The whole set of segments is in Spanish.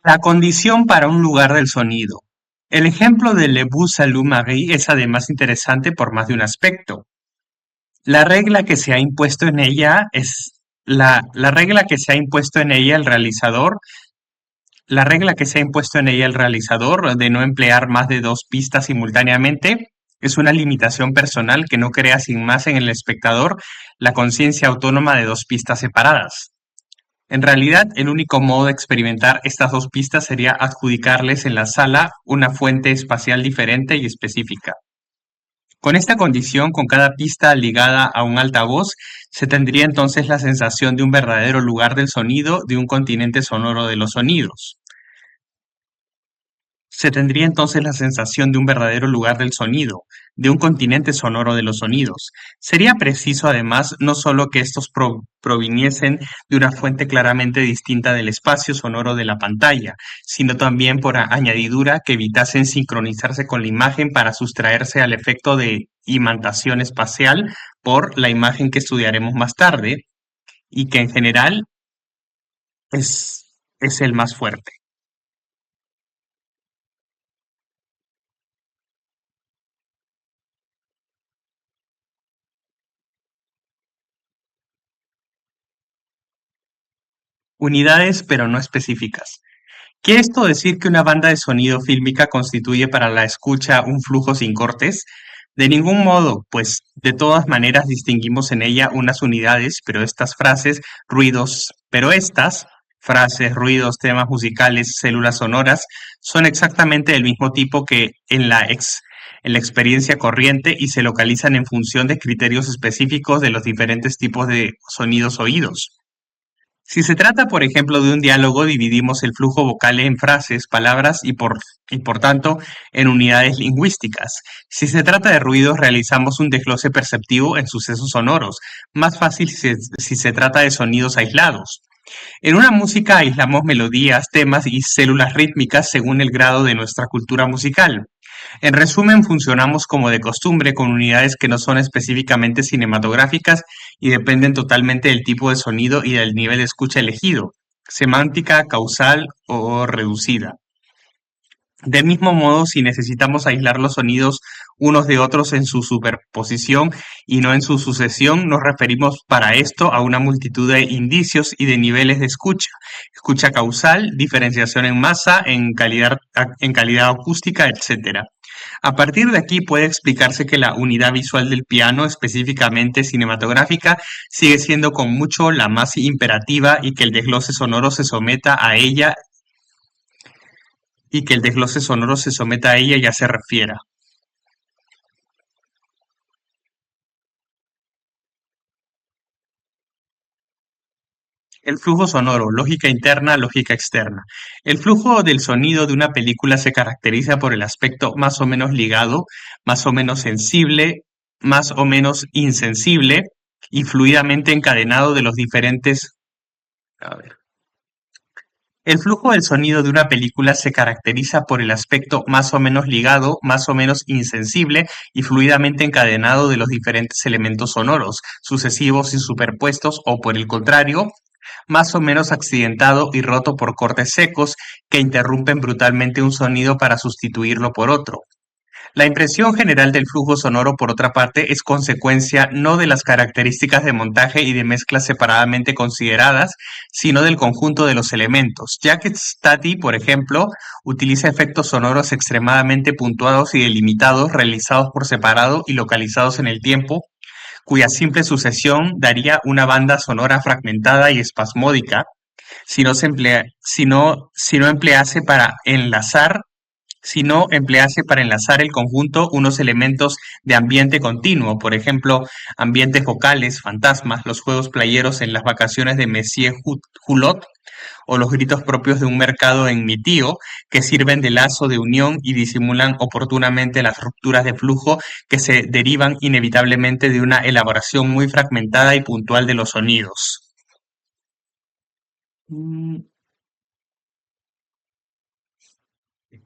La condición para un lugar del sonido. El ejemplo de Le Bout-Salut-Marie es además interesante por más de un aspecto. La regla que se ha impuesto en ella es la regla que se ha impuesto en ella el realizador, la regla que se ha impuesto en ella el realizador de no emplear más de dos pistas simultáneamente es una limitación personal que no crea sin más en el espectador la conciencia autónoma de dos pistas separadas. En realidad, el único modo de experimentar estas dos pistas sería adjudicarles en la sala una fuente espacial diferente y específica. Con esta condición, con cada pista ligada a un altavoz, se tendría entonces la sensación de un verdadero lugar del sonido, de un continente sonoro de los sonidos. Se tendría entonces la sensación de un verdadero lugar del sonido, de un continente sonoro de los sonidos. Sería preciso, además, no solo que estos proviniesen de una fuente claramente distinta del espacio sonoro de la pantalla, sino también por añadidura que evitasen sincronizarse con la imagen para sustraerse al efecto de imantación espacial por la imagen que estudiaremos más tarde y que en general es el más fuerte. Unidades, pero no específicas. ¿Quiere esto decir que una banda de sonido fílmica constituye para la escucha un flujo sin cortes? De ningún modo, pues de todas maneras distinguimos en ella unas unidades, pero estas frases, ruidos, temas musicales, células sonoras, son exactamente del mismo tipo que en la experiencia corriente y se localizan en función de criterios específicos de los diferentes tipos de sonidos oídos. Si se trata, por ejemplo, de un diálogo, dividimos el flujo vocal en frases, palabras y por tanto en unidades lingüísticas. Si se trata de ruidos, realizamos un desglose perceptivo en sucesos sonoros, más fácil si se trata de sonidos aislados. En una música aislamos melodías, temas y células rítmicas según el grado de nuestra cultura musical. En resumen, funcionamos como de costumbre con unidades que no son específicamente cinematográficas y dependen totalmente del tipo de sonido y del nivel de escucha elegido, semántica, causal o reducida. Del mismo modo, si necesitamos aislar los sonidos unos de otros en su superposición y no en su sucesión, nos referimos para esto a una multitud de indicios y de niveles de escucha. Escucha causal, diferenciación en masa, en calidad acústica, etc. A partir de aquí puede explicarse que la unidad visual del piano, específicamente cinematográfica, sigue siendo con mucho la más imperativa y que el desglose sonoro se someta a ella ya se refiera. El flujo sonoro, lógica interna, lógica externa. El flujo del sonido de una película se caracteriza por el aspecto más o menos ligado, más o menos sensible, más o menos insensible y fluidamente encadenado de los diferentes. A ver. El flujo del sonido de una película se caracteriza por el aspecto más o menos ligado, más o menos insensible y fluidamente encadenado de los diferentes elementos sonoros, sucesivos y superpuestos, o por el contrario, más o menos accidentado y roto por cortes secos que interrumpen brutalmente un sonido para sustituirlo por otro. La impresión general del flujo sonoro, por otra parte, es consecuencia no de las características de montaje y de mezcla separadamente consideradas, sino del conjunto de los elementos. Jacques Tati, por ejemplo, utiliza efectos sonoros extremadamente puntuados y delimitados, realizados por separado y localizados en el tiempo, cuya simple sucesión daría una banda sonora fragmentada y espasmódica si no emplease para enlazar el conjunto unos elementos de ambiente continuo, por ejemplo, ambientes vocales, fantasmas, los juegos playeros en las vacaciones de Monsieur Hulot o los gritos propios de un mercado en Mi Tío, que sirven de lazo de unión y disimulan oportunamente las rupturas de flujo que se derivan inevitablemente de una elaboración muy fragmentada y puntual de los sonidos. Mm,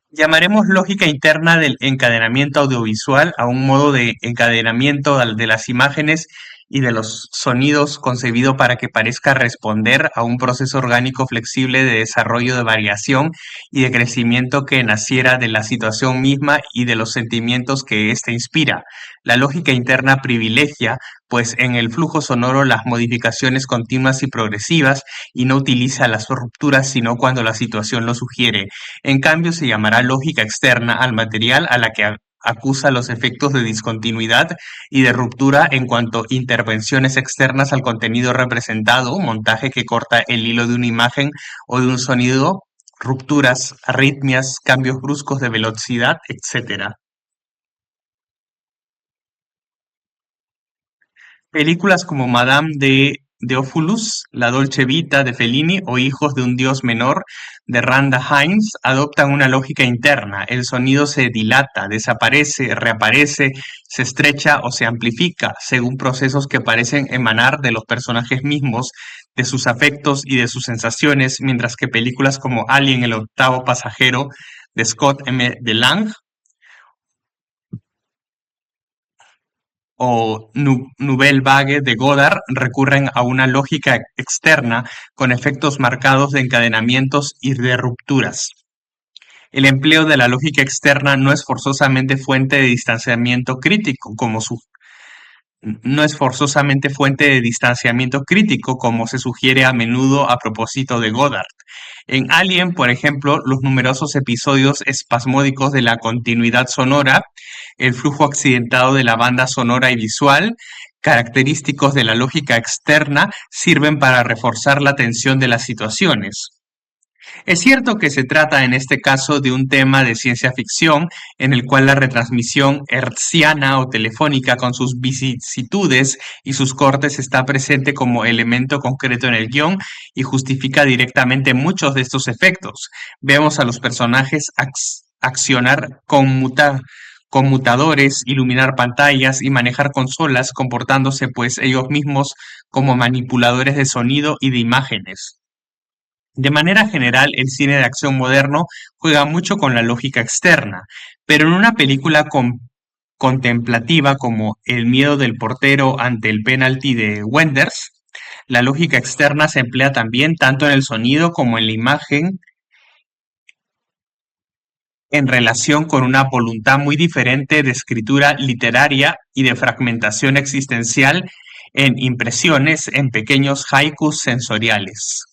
Llamaremos lógica interna del encadenamiento audiovisual a un modo de encadenamiento de las imágenes y de los sonidos concebido para que parezca responder a un proceso orgánico flexible de desarrollo, de variación y de crecimiento que naciera de la situación misma y de los sentimientos que ésta inspira. La lógica interna privilegia, pues en el flujo sonoro, las modificaciones continuas y progresivas y no utiliza las rupturas sino cuando la situación lo sugiere. En cambio, se llamará lógica externa al material a la que acusa los efectos de discontinuidad y de ruptura en cuanto intervenciones externas al contenido representado, montaje que corta el hilo de una imagen o de un sonido, rupturas, arritmias, cambios bruscos de velocidad, etcétera. Películas como Madame de Ophulus, La Dolce Vita de Fellini o Hijos de un Dios Menor de Randa Hines adoptan una lógica interna. El sonido se dilata, desaparece, reaparece, se estrecha o se amplifica según procesos que parecen emanar de los personajes mismos, de sus afectos y de sus sensaciones, mientras que películas como Alien, el octavo pasajero de Scott M. DeLange o Nouvelle Vague de Godard recurren a una lógica externa con efectos marcados de encadenamientos y de rupturas. El empleo de la lógica externa no es forzosamente fuente de distanciamiento crítico, no es forzosamente fuente de distanciamiento crítico, como se sugiere a menudo a propósito de Godard. En Alien, por ejemplo, los numerosos episodios espasmódicos de la continuidad sonora, el flujo accidentado de la banda sonora y visual, característicos de la lógica externa, sirven para reforzar la tensión de las situaciones. Es cierto que se trata en este caso de un tema de ciencia ficción en el cual la retransmisión hertziana o telefónica con sus vicisitudes y sus cortes está presente como elemento concreto en el guión y justifica directamente muchos de estos efectos. Vemos a los personajes accionar conmutadores, iluminar pantallas y manejar consolas, comportándose pues ellos mismos como manipuladores de sonido y de imágenes. De manera general, el cine de acción moderno juega mucho con la lógica externa, pero en una película contemplativa como El miedo del portero ante el penalti de Wenders, la lógica externa se emplea también tanto en el sonido como en la imagen en relación con una voluntad muy diferente de escritura literaria y de fragmentación existencial en impresiones, en pequeños haikus sensoriales.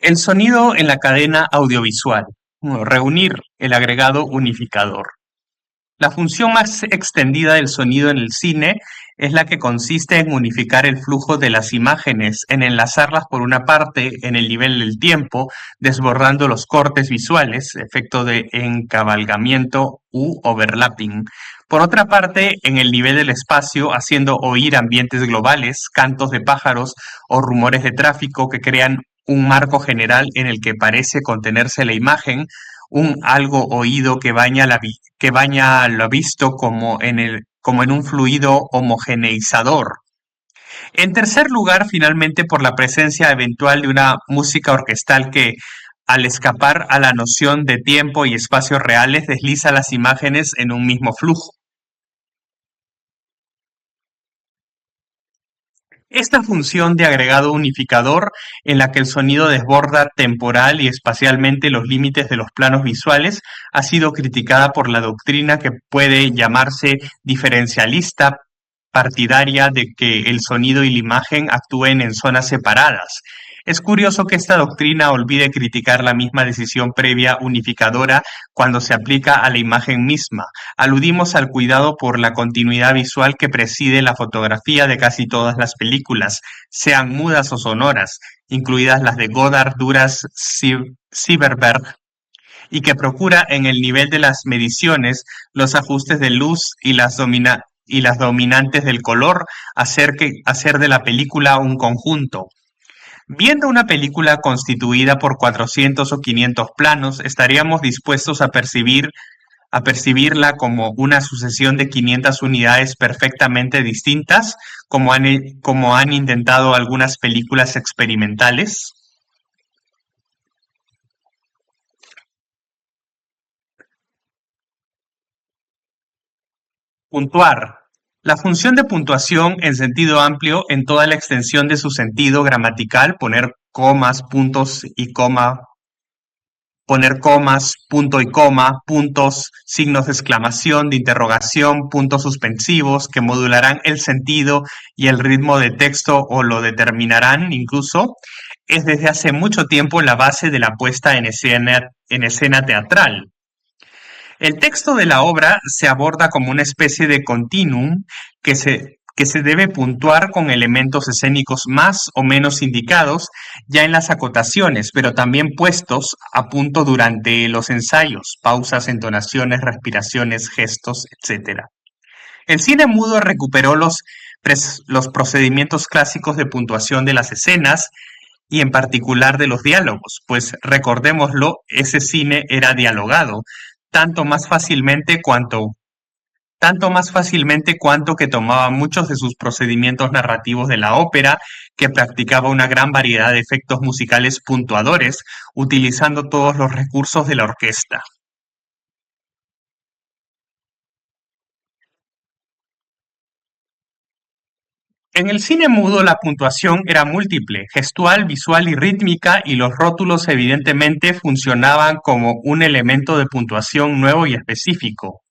El sonido en la cadena audiovisual. Bueno, reunir el agregado unificador. La función más extendida del sonido en el cine es la que consiste en unificar el flujo de las imágenes, en enlazarlas por una parte en el nivel del tiempo, desbordando los cortes visuales, efecto de encabalgamiento u overlapping. Por otra parte, en el nivel del espacio, haciendo oír ambientes globales, cantos de pájaros o rumores de tráfico que crean un marco general en el que parece contenerse la imagen, un algo oído que baña lo visto como en un fluido homogeneizador. En tercer lugar, finalmente, por la presencia eventual de una música orquestal que, al escapar a la noción de tiempo y espacios reales, desliza las imágenes en un mismo flujo. Esta función de agregado unificador, en la que el sonido desborda temporal y espacialmente los límites de los planos visuales, ha sido criticada por la doctrina que puede llamarse diferencialista, partidaria de que el sonido y la imagen actúen en zonas separadas. Es curioso que esta doctrina olvide criticar la misma decisión previa unificadora cuando se aplica a la imagen misma. Aludimos al cuidado por la continuidad visual que preside la fotografía de casi todas las películas, sean mudas o sonoras, incluidas las de Godard, Duras, Sieberberg, y que procura en el nivel de las mediciones los ajustes de luz y las dominantes del color, hacer de la película un conjunto. Viendo una película constituida por 400 o 500 planos, estaríamos dispuestos a percibirla como una sucesión de 500 unidades perfectamente distintas, como han intentado algunas películas experimentales. Puntuar. La función de puntuación en sentido amplio en toda la extensión de su sentido gramatical, poner comas, punto y coma, puntos, signos de exclamación, de interrogación, puntos suspensivos que modularán el sentido y el ritmo de texto o lo determinarán incluso, es desde hace mucho tiempo la base de la puesta en escena teatral. El texto de la obra se aborda como una especie de continuum que se debe puntuar con elementos escénicos más o menos indicados ya en las acotaciones, pero también puestos a punto durante los ensayos, pausas, entonaciones, respiraciones, gestos, etc. El cine mudo recuperó los procedimientos clásicos de puntuación de las escenas y en particular de los diálogos, pues recordémoslo, ese cine era dialogado, tanto más fácilmente cuanto cuanto que tomaba muchos de sus procedimientos narrativos de la ópera, que practicaba una gran variedad de efectos musicales puntuadores, utilizando todos los recursos de la orquesta. En el cine mudo la puntuación era múltiple, gestual, visual y rítmica, y los rótulos evidentemente funcionaban como un elemento de puntuación nuevo y específico.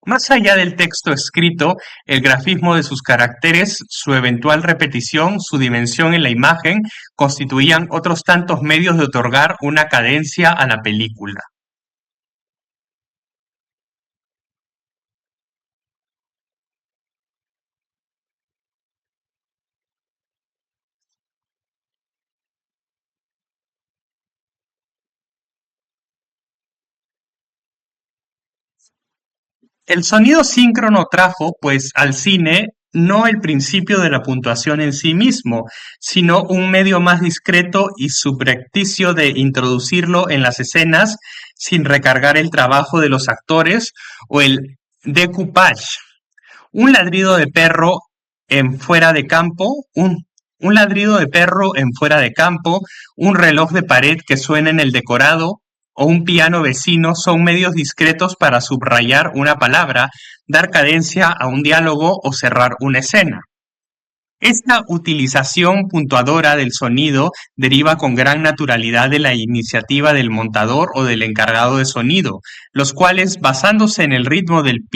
Más allá del texto escrito, el grafismo de sus caracteres, su eventual repetición, su dimensión en la imagen, constituían otros tantos medios de otorgar una cadencia a la película. El sonido síncrono trajo, pues, al cine no el principio de la puntuación en sí mismo, sino un medio más discreto y subrepticio de introducirlo en las escenas sin recargar el trabajo de los actores o el decoupage. Un ladrido de perro en fuera de campo, un ladrido de perro en fuera de campo, un reloj de pared que suena en el decorado o un piano vecino son medios discretos para subrayar una palabra, dar cadencia a un diálogo o cerrar una escena. Esta utilización puntuadora del sonido deriva con gran naturalidad de la iniciativa del montador o del encargado de sonido, los cuales, basándose en el ritmo del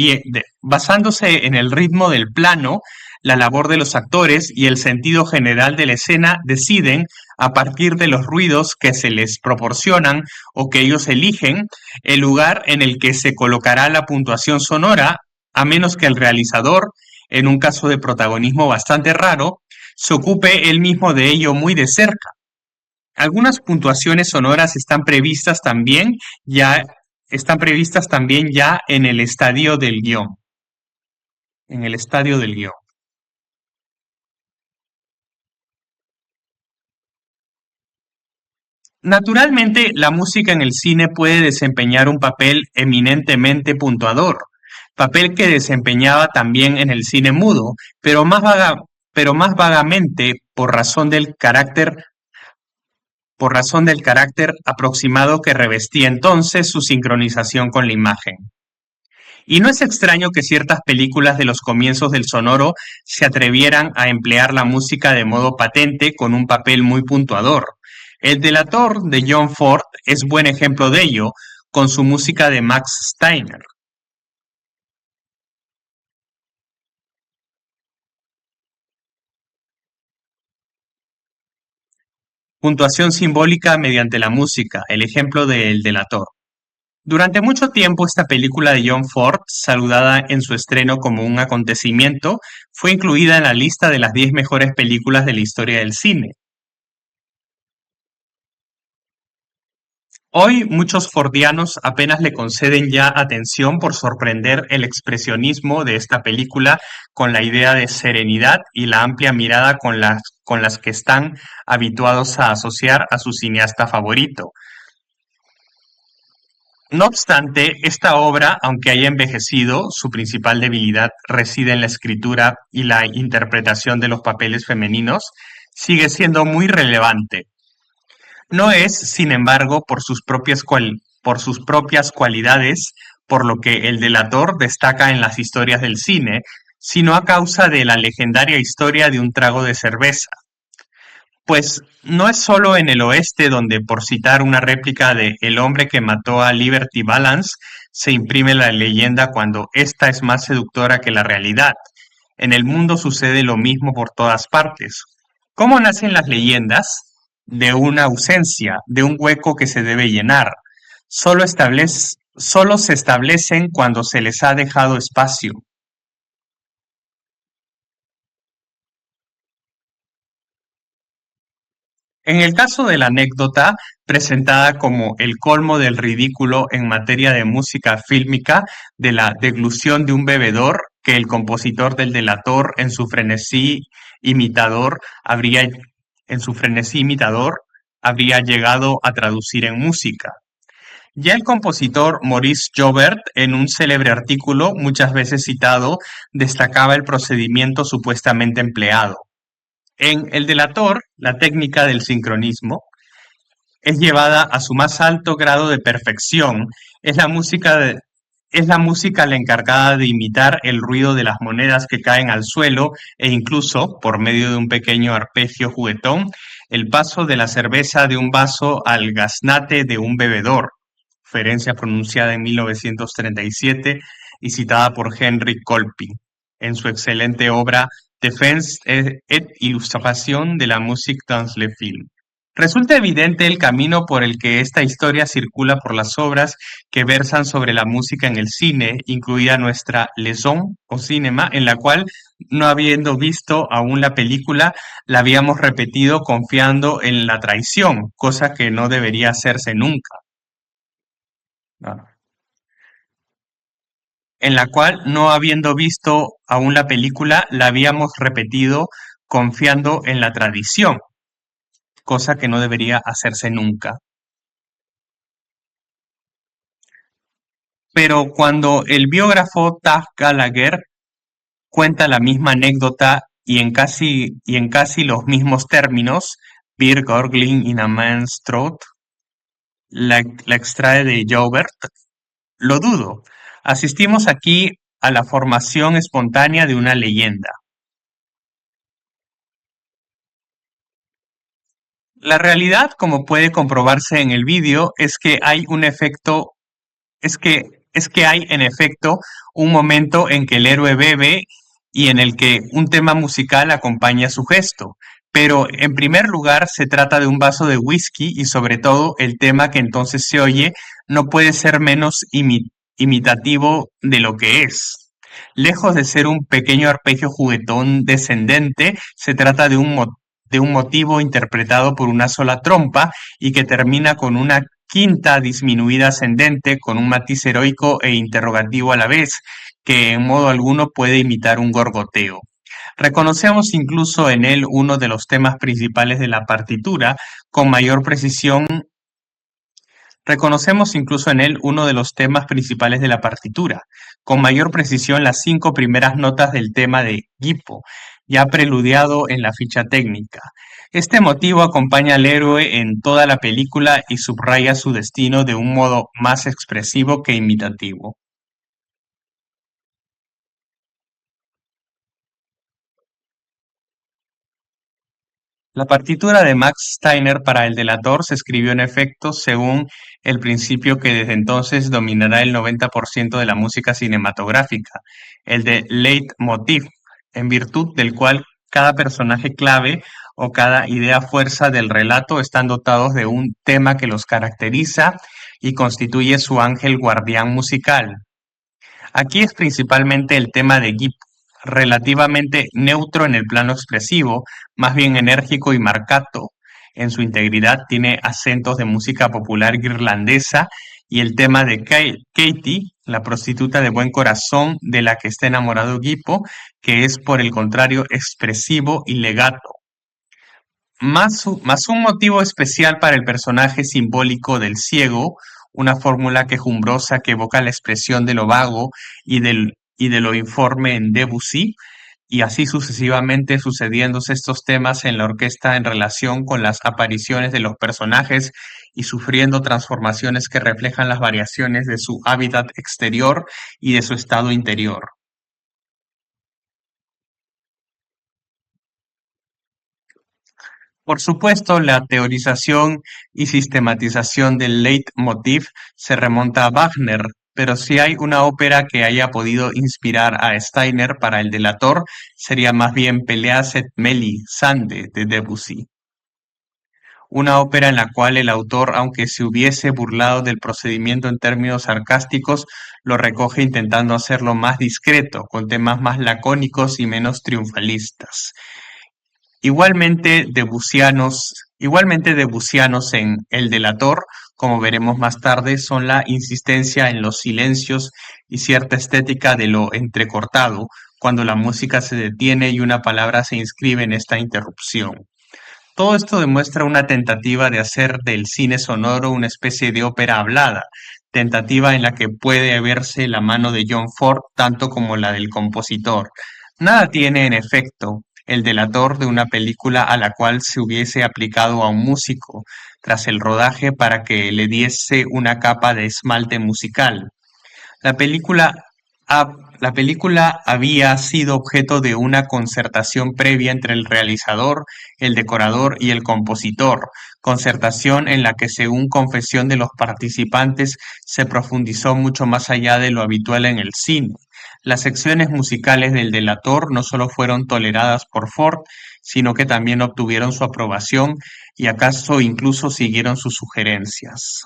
plano, la labor de los actores y el sentido general de la escena, deciden, a partir de los ruidos que se les proporcionan o que ellos eligen, el lugar en el que se colocará la puntuación sonora, a menos que el realizador, en un caso de protagonismo bastante raro, se ocupe él mismo de ello muy de cerca. Algunas puntuaciones sonoras están previstas también ya en el estadio del guión, en el estadio del guión. Naturalmente, la música en el cine puede desempeñar un papel eminentemente puntuador, papel que desempeñaba también en el cine mudo, pero más vagamente por razón del carácter aproximado que revestía entonces su sincronización con la imagen. Y no es extraño que ciertas películas de los comienzos del sonoro se atrevieran a emplear la música de modo patente con un papel muy puntuador. El delator de John Ford es buen ejemplo de ello, con su música de Max Steiner. Puntuación simbólica mediante la música, el ejemplo de El delator. Durante mucho tiempo esta película de John Ford, saludada en su estreno como un acontecimiento, fue incluida en la lista de las 10 mejores películas de la historia del cine. Hoy muchos fordianos apenas le conceden ya atención por sorprender el expresionismo de esta película con la idea de serenidad y la amplia mirada con las que están habituados a asociar a su cineasta favorito. No obstante, esta obra, aunque haya envejecido, su principal debilidad reside en la escritura y la interpretación de los papeles femeninos, sigue siendo muy relevante. No es, sin embargo, por sus propias cualidades, por lo que El delator destaca en las historias del cine, sino a causa de la legendaria historia de un trago de cerveza. Pues no es solo en el oeste donde, por citar una réplica de El hombre que mató a Liberty Balance, se imprime la leyenda cuando ésta es más seductora que la realidad. En el mundo sucede lo mismo por todas partes. ¿Cómo nacen las leyendas? De una ausencia, de un hueco que se debe llenar. Solo se establecen cuando se les ha dejado espacio. En el caso de la anécdota, presentada como el colmo del ridículo en materia de música fílmica, de la deglución de un bebedor que el compositor del delator habría, en su frenesí imitador habría llegado a traducir en música. Ya el compositor Maurice Jaubert, en un célebre artículo muchas veces citado, destacaba el procedimiento supuestamente empleado. En El delator, la técnica del sincronismo es llevada a su más alto grado de perfección. Es la música es la música la encargada de imitar el ruido de las monedas que caen al suelo e incluso, por medio de un pequeño arpegio juguetón, el paso de la cerveza de un vaso al gaznate de un bebedor, referencia pronunciada en 1937 y citada por Henry Colpin en su excelente obra Defense et Illustration de la musique dans le film. Resulta evidente el camino por el que esta historia circula por las obras que versan sobre la música en el cine, incluida nuestra Leçon o Cinema, en la cual, no habiendo visto aún la película, la habíamos repetido confiando en la traición, cosa que no debería hacerse nunca. ¿No? En la cual, no habiendo visto aún la película, la habíamos repetido confiando en la tradición, cosa que no debería hacerse nunca. Pero cuando el biógrafo Taft Gallagher cuenta la misma anécdota y en casi los mismos términos, Beer Gurgling in a Man's Throat, la extrae de Jaubert, lo dudo. Asistimos aquí a la formación espontánea de una leyenda. La realidad, como puede comprobarse en el vídeo, es que hay un efecto es que hay en efecto un momento en que el héroe bebe y en el que un tema musical acompaña su gesto. Pero en primer lugar se trata de un vaso de whisky y sobre todo el tema que entonces se oye no puede ser menos imitativo de lo que es. Lejos de ser un pequeño arpegio juguetón descendente, se trata de un motivo interpretado por una sola trompa y que termina con una quinta disminuida ascendente con un matiz heroico e interrogativo a la vez, que en modo alguno puede imitar un gorgoteo. Reconocemos incluso en él uno de los temas principales de la partitura, con mayor precisión. Reconocemos incluso en él uno de los temas principales de la partitura, con mayor precisión las 5 primeras notas del tema de Gippo, ya preludiado en la ficha técnica. Este motivo acompaña al héroe en toda la película y subraya su destino de un modo más expresivo que imitativo. La partitura de Max Steiner para El delator se escribió en efecto según el principio que desde entonces dominará el 90% de la música cinematográfica, el de leitmotiv, en virtud del cual cada personaje clave o cada idea fuerza del relato están dotados de un tema que los caracteriza y constituye su ángel guardián musical. Aquí es principalmente el tema de Gibb, relativamente neutro en el plano expresivo, más bien enérgico y marcato. En su integridad tiene acentos de música popular irlandesa y el tema de Katie, la prostituta de buen corazón de la que está enamorado Gippo, que es por el contrario expresivo y legato. Más un motivo especial para el personaje simbólico del ciego, una fórmula quejumbrosa que evoca la expresión de lo vago y de lo informe en Debussy, y así sucesivamente sucediéndose estos temas en la orquesta en relación con las apariciones de los personajes y sufriendo transformaciones que reflejan las variaciones de su hábitat exterior y de su estado interior. Por supuesto, la teorización y sistematización del leitmotiv se remonta a Wagner, pero si hay una ópera que haya podido inspirar a Steiner para el delator, sería más bien Pelléas et Mélisande de Debussy, una ópera en la cual el autor, aunque se hubiese burlado del procedimiento en términos sarcásticos, lo recoge intentando hacerlo más discreto, con temas más lacónicos y menos triunfalistas. Igualmente debussianos en El delator, como veremos más tarde, son la insistencia en los silencios y cierta estética de lo entrecortado, cuando la música se detiene y una palabra se inscribe en esta interrupción. Todo esto demuestra una tentativa de hacer del cine sonoro una especie de ópera hablada, tentativa en la que puede verse la mano de John Ford tanto como la del compositor. Nada tiene, en efecto, el delator de una película a la cual se hubiese aplicado a un músico tras el rodaje para que le diese una capa de esmalte musical. La película, la película había sido objeto de una concertación previa entre el realizador, el decorador y el compositor, concertación en la que, según confesión de los participantes, se profundizó mucho más allá de lo habitual en el cine. Las secciones musicales del delator no solo fueron toleradas por Ford, sino que también obtuvieron su aprobación y acaso incluso siguieron sus sugerencias.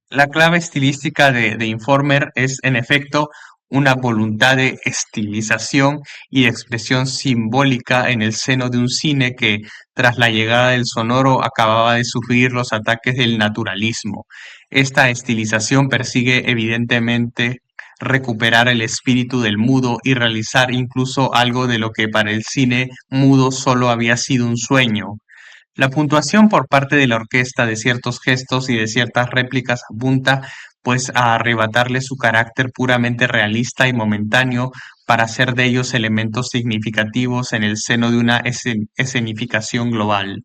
La clave estilística de Informer es, en efecto, una voluntad de estilización y de expresión simbólica en el seno de un cine que, tras la llegada del sonoro, acababa de sufrir los ataques del naturalismo. Esta estilización persigue, evidentemente, recuperar el espíritu del mudo y realizar incluso algo de lo que para el cine mudo solo había sido un sueño. La puntuación por parte de la orquesta de ciertos gestos y de ciertas réplicas apunta, pues, a arrebatarle su carácter puramente realista y momentáneo para hacer de ellos elementos significativos en el seno de una escenificación global.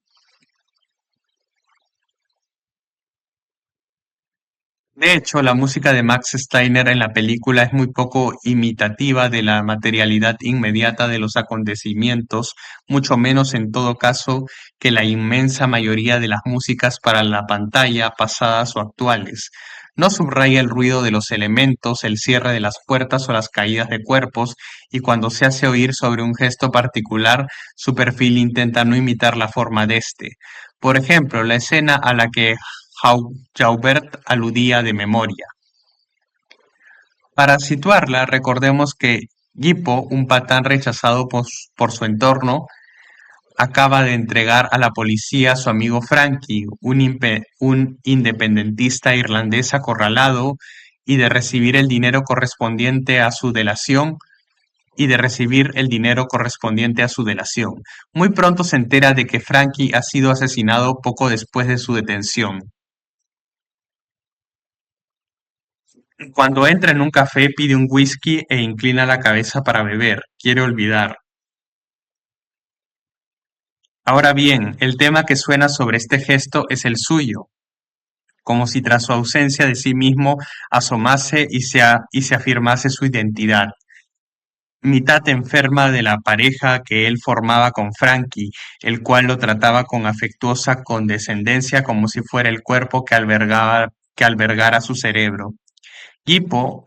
De hecho, la música de Max Steiner en la película es muy poco imitativa de la materialidad inmediata de los acontecimientos, mucho menos en todo caso que la inmensa mayoría de las músicas para la pantalla, pasadas o actuales. No subraya el ruido de los elementos, el cierre de las puertas o las caídas de cuerpos, y cuando se hace oír sobre un gesto particular, su perfil intenta no imitar la forma de este. Por ejemplo, la escena a la que Jaubert aludía de memoria. Para situarla, recordemos que Gippo, un patán rechazado por su entorno, acaba de entregar a la policía a su amigo Frankie, un independentista irlandés acorralado, y de recibir el dinero correspondiente a su delación, Muy pronto se entera de que Frankie ha sido asesinado poco después de su detención. Cuando entra en un café pide un whisky e inclina la cabeza para beber, quiere olvidar. Ahora bien, el tema que suena sobre este gesto es el suyo, como si tras su ausencia de sí mismo asomase y se afirmase su identidad. Mitad enferma de la pareja que él formaba con Frankie, el cual lo trataba con afectuosa condescendencia como si fuera el cuerpo que albergara su cerebro. Hippo,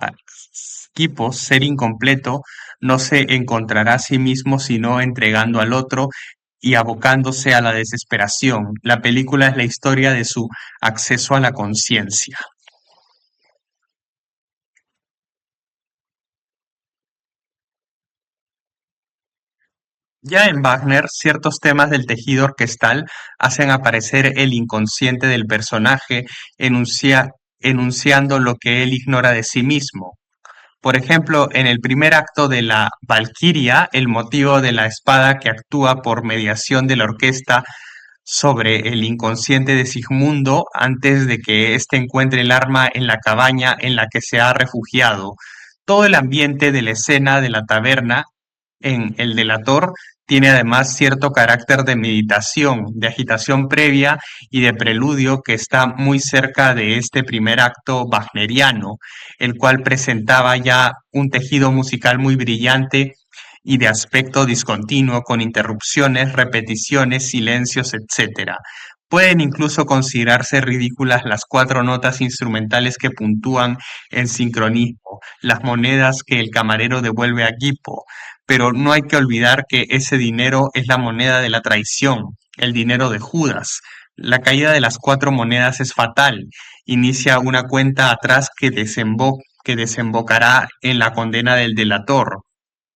ser incompleto, no se encontrará a sí mismo sino entregando al otro y abocándose a la desesperación. La película es la historia de su acceso a la conciencia. Ya en Wagner, ciertos temas del tejido orquestal hacen aparecer el inconsciente del personaje, enunciando lo que él ignora de sí mismo. Por ejemplo, en el primer acto de la Valquiria, el motivo de la espada que actúa por mediación de la orquesta sobre el inconsciente de Sigmundo antes de que éste encuentre el arma en la cabaña en la que se ha refugiado. Todo el ambiente de la escena de la taberna en El delator tiene además cierto carácter de meditación, de agitación previa y de preludio que está muy cerca de este primer acto wagneriano, el cual presentaba ya un tejido musical muy brillante y de aspecto discontinuo, con interrupciones, repeticiones, silencios, etcétera. Pueden incluso considerarse ridículas las cuatro notas instrumentales que puntúan en sincronismo, las monedas que el camarero devuelve a Gipo, pero no hay que olvidar que ese dinero es la moneda de la traición, el dinero de Judas. La caída de las cuatro monedas es fatal, inicia una cuenta atrás que desembocará en la condena del delator.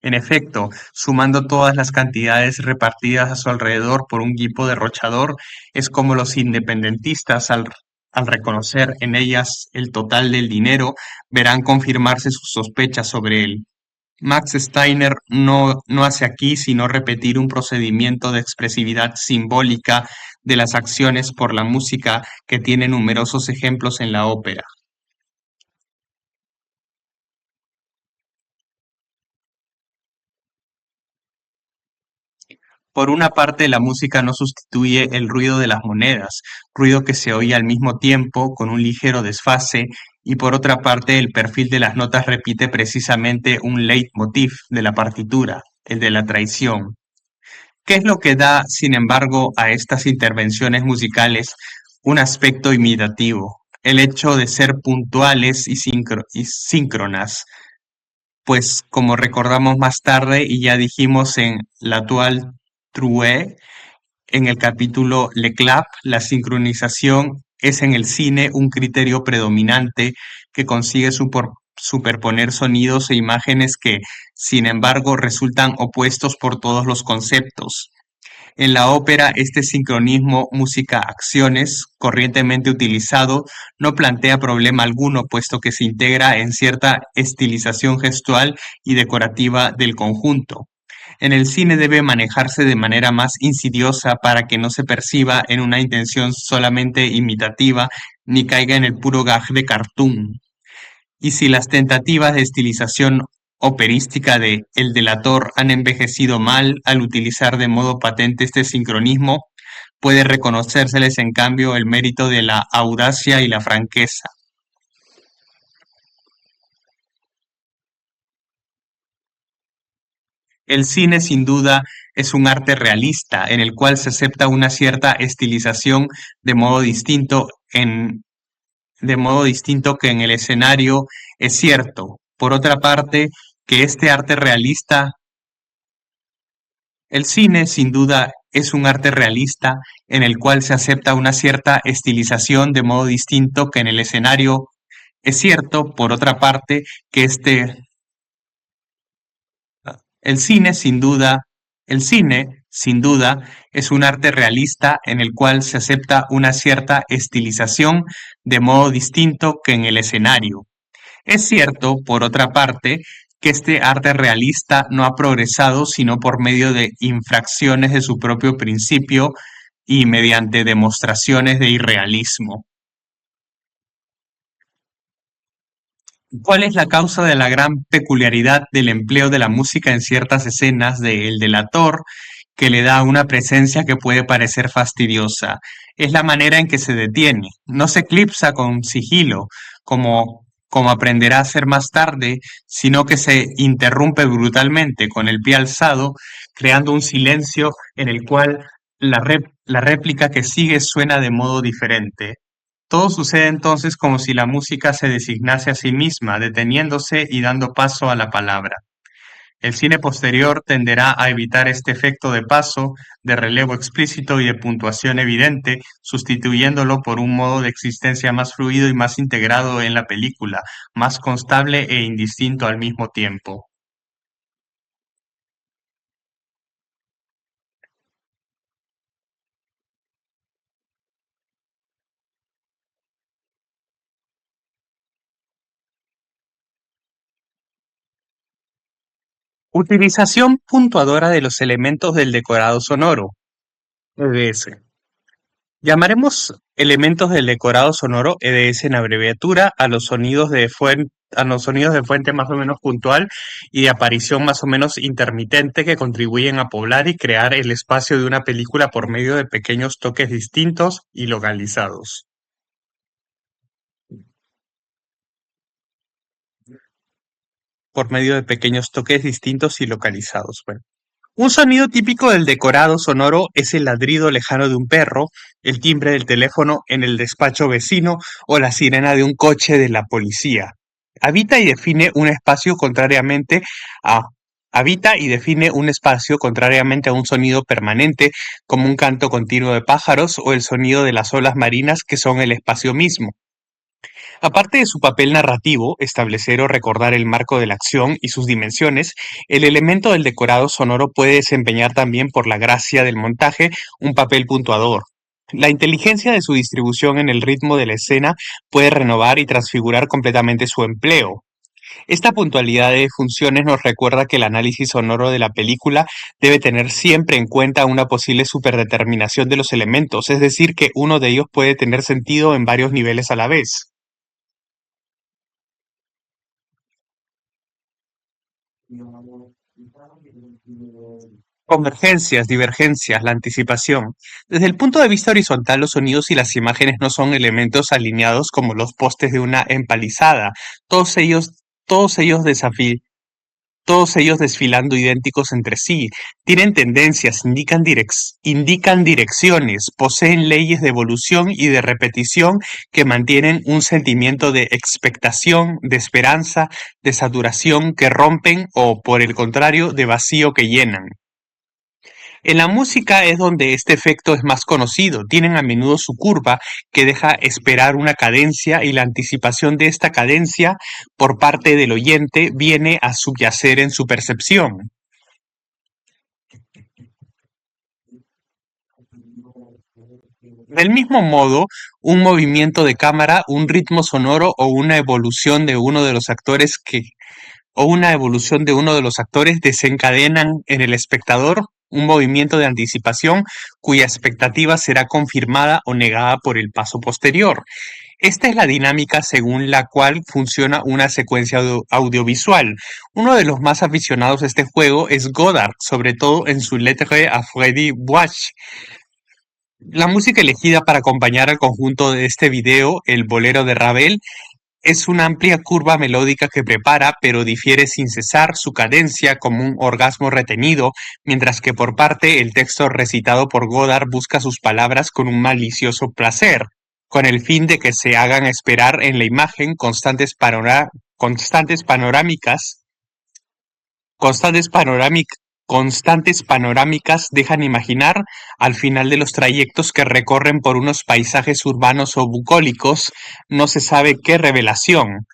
En efecto, sumando todas las cantidades repartidas a su alrededor por un guipo derrochador, es como los independentistas, al reconocer en ellas el total del dinero, verán confirmarse sus sospechas sobre él. Max Steiner no hace aquí sino repetir un procedimiento de expresividad simbólica de las acciones por la música que tiene numerosos ejemplos en la ópera. Por una parte, la música no sustituye el ruido de las monedas, ruido que se oye al mismo tiempo con un ligero desfase, y por otra parte, el perfil de las notas repite precisamente un leitmotiv de la partitura, el de la traición. ¿Qué es lo que da, sin embargo, a estas intervenciones musicales un aspecto imitativo? El hecho de ser puntuales y síncronas, pues como recordamos más tarde y ya dijimos en La Toile Trouée, en el capítulo Le Clap, la sincronización es en el cine un criterio predominante que consigue superponer sonidos e imágenes que, sin embargo, resultan opuestos por todos los conceptos. En la ópera, este sincronismo música-acciones, corrientemente utilizado, no plantea problema alguno, puesto que se integra en cierta estilización gestual y decorativa del conjunto. En el cine debe manejarse de manera más insidiosa para que no se perciba en una intención solamente imitativa ni caiga en el puro gag de cartoon. Y si las tentativas de estilización operística de El delator han envejecido mal al utilizar de modo patente este sincronismo, puede reconocérseles en cambio el mérito de la audacia y la franqueza. El cine, sin duda, es un arte realista en el cual se acepta una cierta estilización de modo distinto de modo distinto que en el escenario. Es cierto, por otra parte, que este arte realista, el cine sin duda es un arte realista en el cual se acepta una cierta estilización de modo distinto que en el escenario. Es cierto, por otra parte, que el cine sin duda, el cine sin duda es un arte realista en el cual se acepta una cierta estilización de modo distinto que en el escenario. Es cierto, por otra parte, que este arte realista no ha progresado sino por medio de infracciones de su propio principio y mediante demostraciones de irrealismo. ¿Cuál es la causa de la gran peculiaridad del empleo de la música en ciertas escenas de El delator, que le da una presencia que puede parecer fastidiosa? Es la manera en que se detiene, no se eclipsa con sigilo, como aprenderá a hacer más tarde, sino que se interrumpe brutalmente con el pie alzado, creando un silencio en el cual la réplica que sigue suena de modo diferente. Todo sucede entonces como si la música se designase a sí misma, deteniéndose y dando paso a la palabra. El cine posterior tenderá a evitar este efecto de paso, de relevo explícito y de puntuación evidente, sustituyéndolo por un modo de existencia más fluido y más integrado en la película, más constable e indistinto al mismo tiempo. Utilización puntuadora de los elementos del decorado sonoro. EDS. Llamaremos elementos del decorado sonoro EDS en abreviatura a los sonidos de fuente más o menos puntual y de aparición más o menos intermitente que contribuyen a poblar y crear el espacio de una película por medio de pequeños toques distintos y localizados. Por medio de pequeños toques distintos y localizados. Bueno. Un sonido típico del decorado sonoro es el ladrido lejano de un perro, el timbre del teléfono en el despacho vecino o la sirena de un coche de la policía. Habita y define un espacio contrariamente a Habita y define un espacio contrariamente a un sonido permanente como un canto continuo de pájaros o el sonido de las olas marinas que son el espacio mismo. Aparte de su papel narrativo, establecer o recordar el marco de la acción y sus dimensiones, el elemento del decorado sonoro puede desempeñar también por la gracia del montaje un papel puntuador. La inteligencia de su distribución en el ritmo de la escena puede renovar y transfigurar completamente su empleo. Esta puntualidad de funciones nos recuerda que el análisis sonoro de la película debe tener siempre en cuenta una posible superdeterminación de los elementos, es decir, que uno de ellos puede tener sentido en varios niveles a la vez. Convergencias, divergencias, la anticipación. Desde el punto de vista horizontal, los sonidos y las imágenes no son elementos alineados como los postes de una empalizada, todos ellos, todos ellos todos ellos desfilando idénticos entre sí. Tienen tendencias, indican direcciones, poseen leyes de evolución y de repetición que mantienen un sentimiento de expectación, de esperanza, de saturación que rompen o, por el contrario, de vacío que llenan. En la música es donde este efecto es más conocido. Tienen a menudo su curva que deja esperar una cadencia y la anticipación de esta cadencia por parte del oyente viene a subyacer en su percepción. Del mismo modo, un movimiento de cámara, un ritmo sonoro o una evolución de uno de los actores desencadenan en el espectador un movimiento de anticipación cuya expectativa será confirmada o negada por el paso posterior. Esta es la dinámica según la cual funciona una secuencia audiovisual. Uno de los más aficionados a este juego es Godard, sobre todo en su Lettre à Freddy Boich. La música elegida para acompañar al conjunto de este video, el Bolero de Ravel, es una amplia curva melódica que prepara, pero difiere sin cesar, su cadencia como un orgasmo retenido, mientras que por parte el texto recitado por Godard busca sus palabras con un malicioso placer, con el fin de que se hagan esperar en la imagen constantes panorámicas Constantes constantes panorámicas dejan imaginar, al final de los trayectos que recorren por unos paisajes urbanos o bucólicos, no se sabe qué revelación.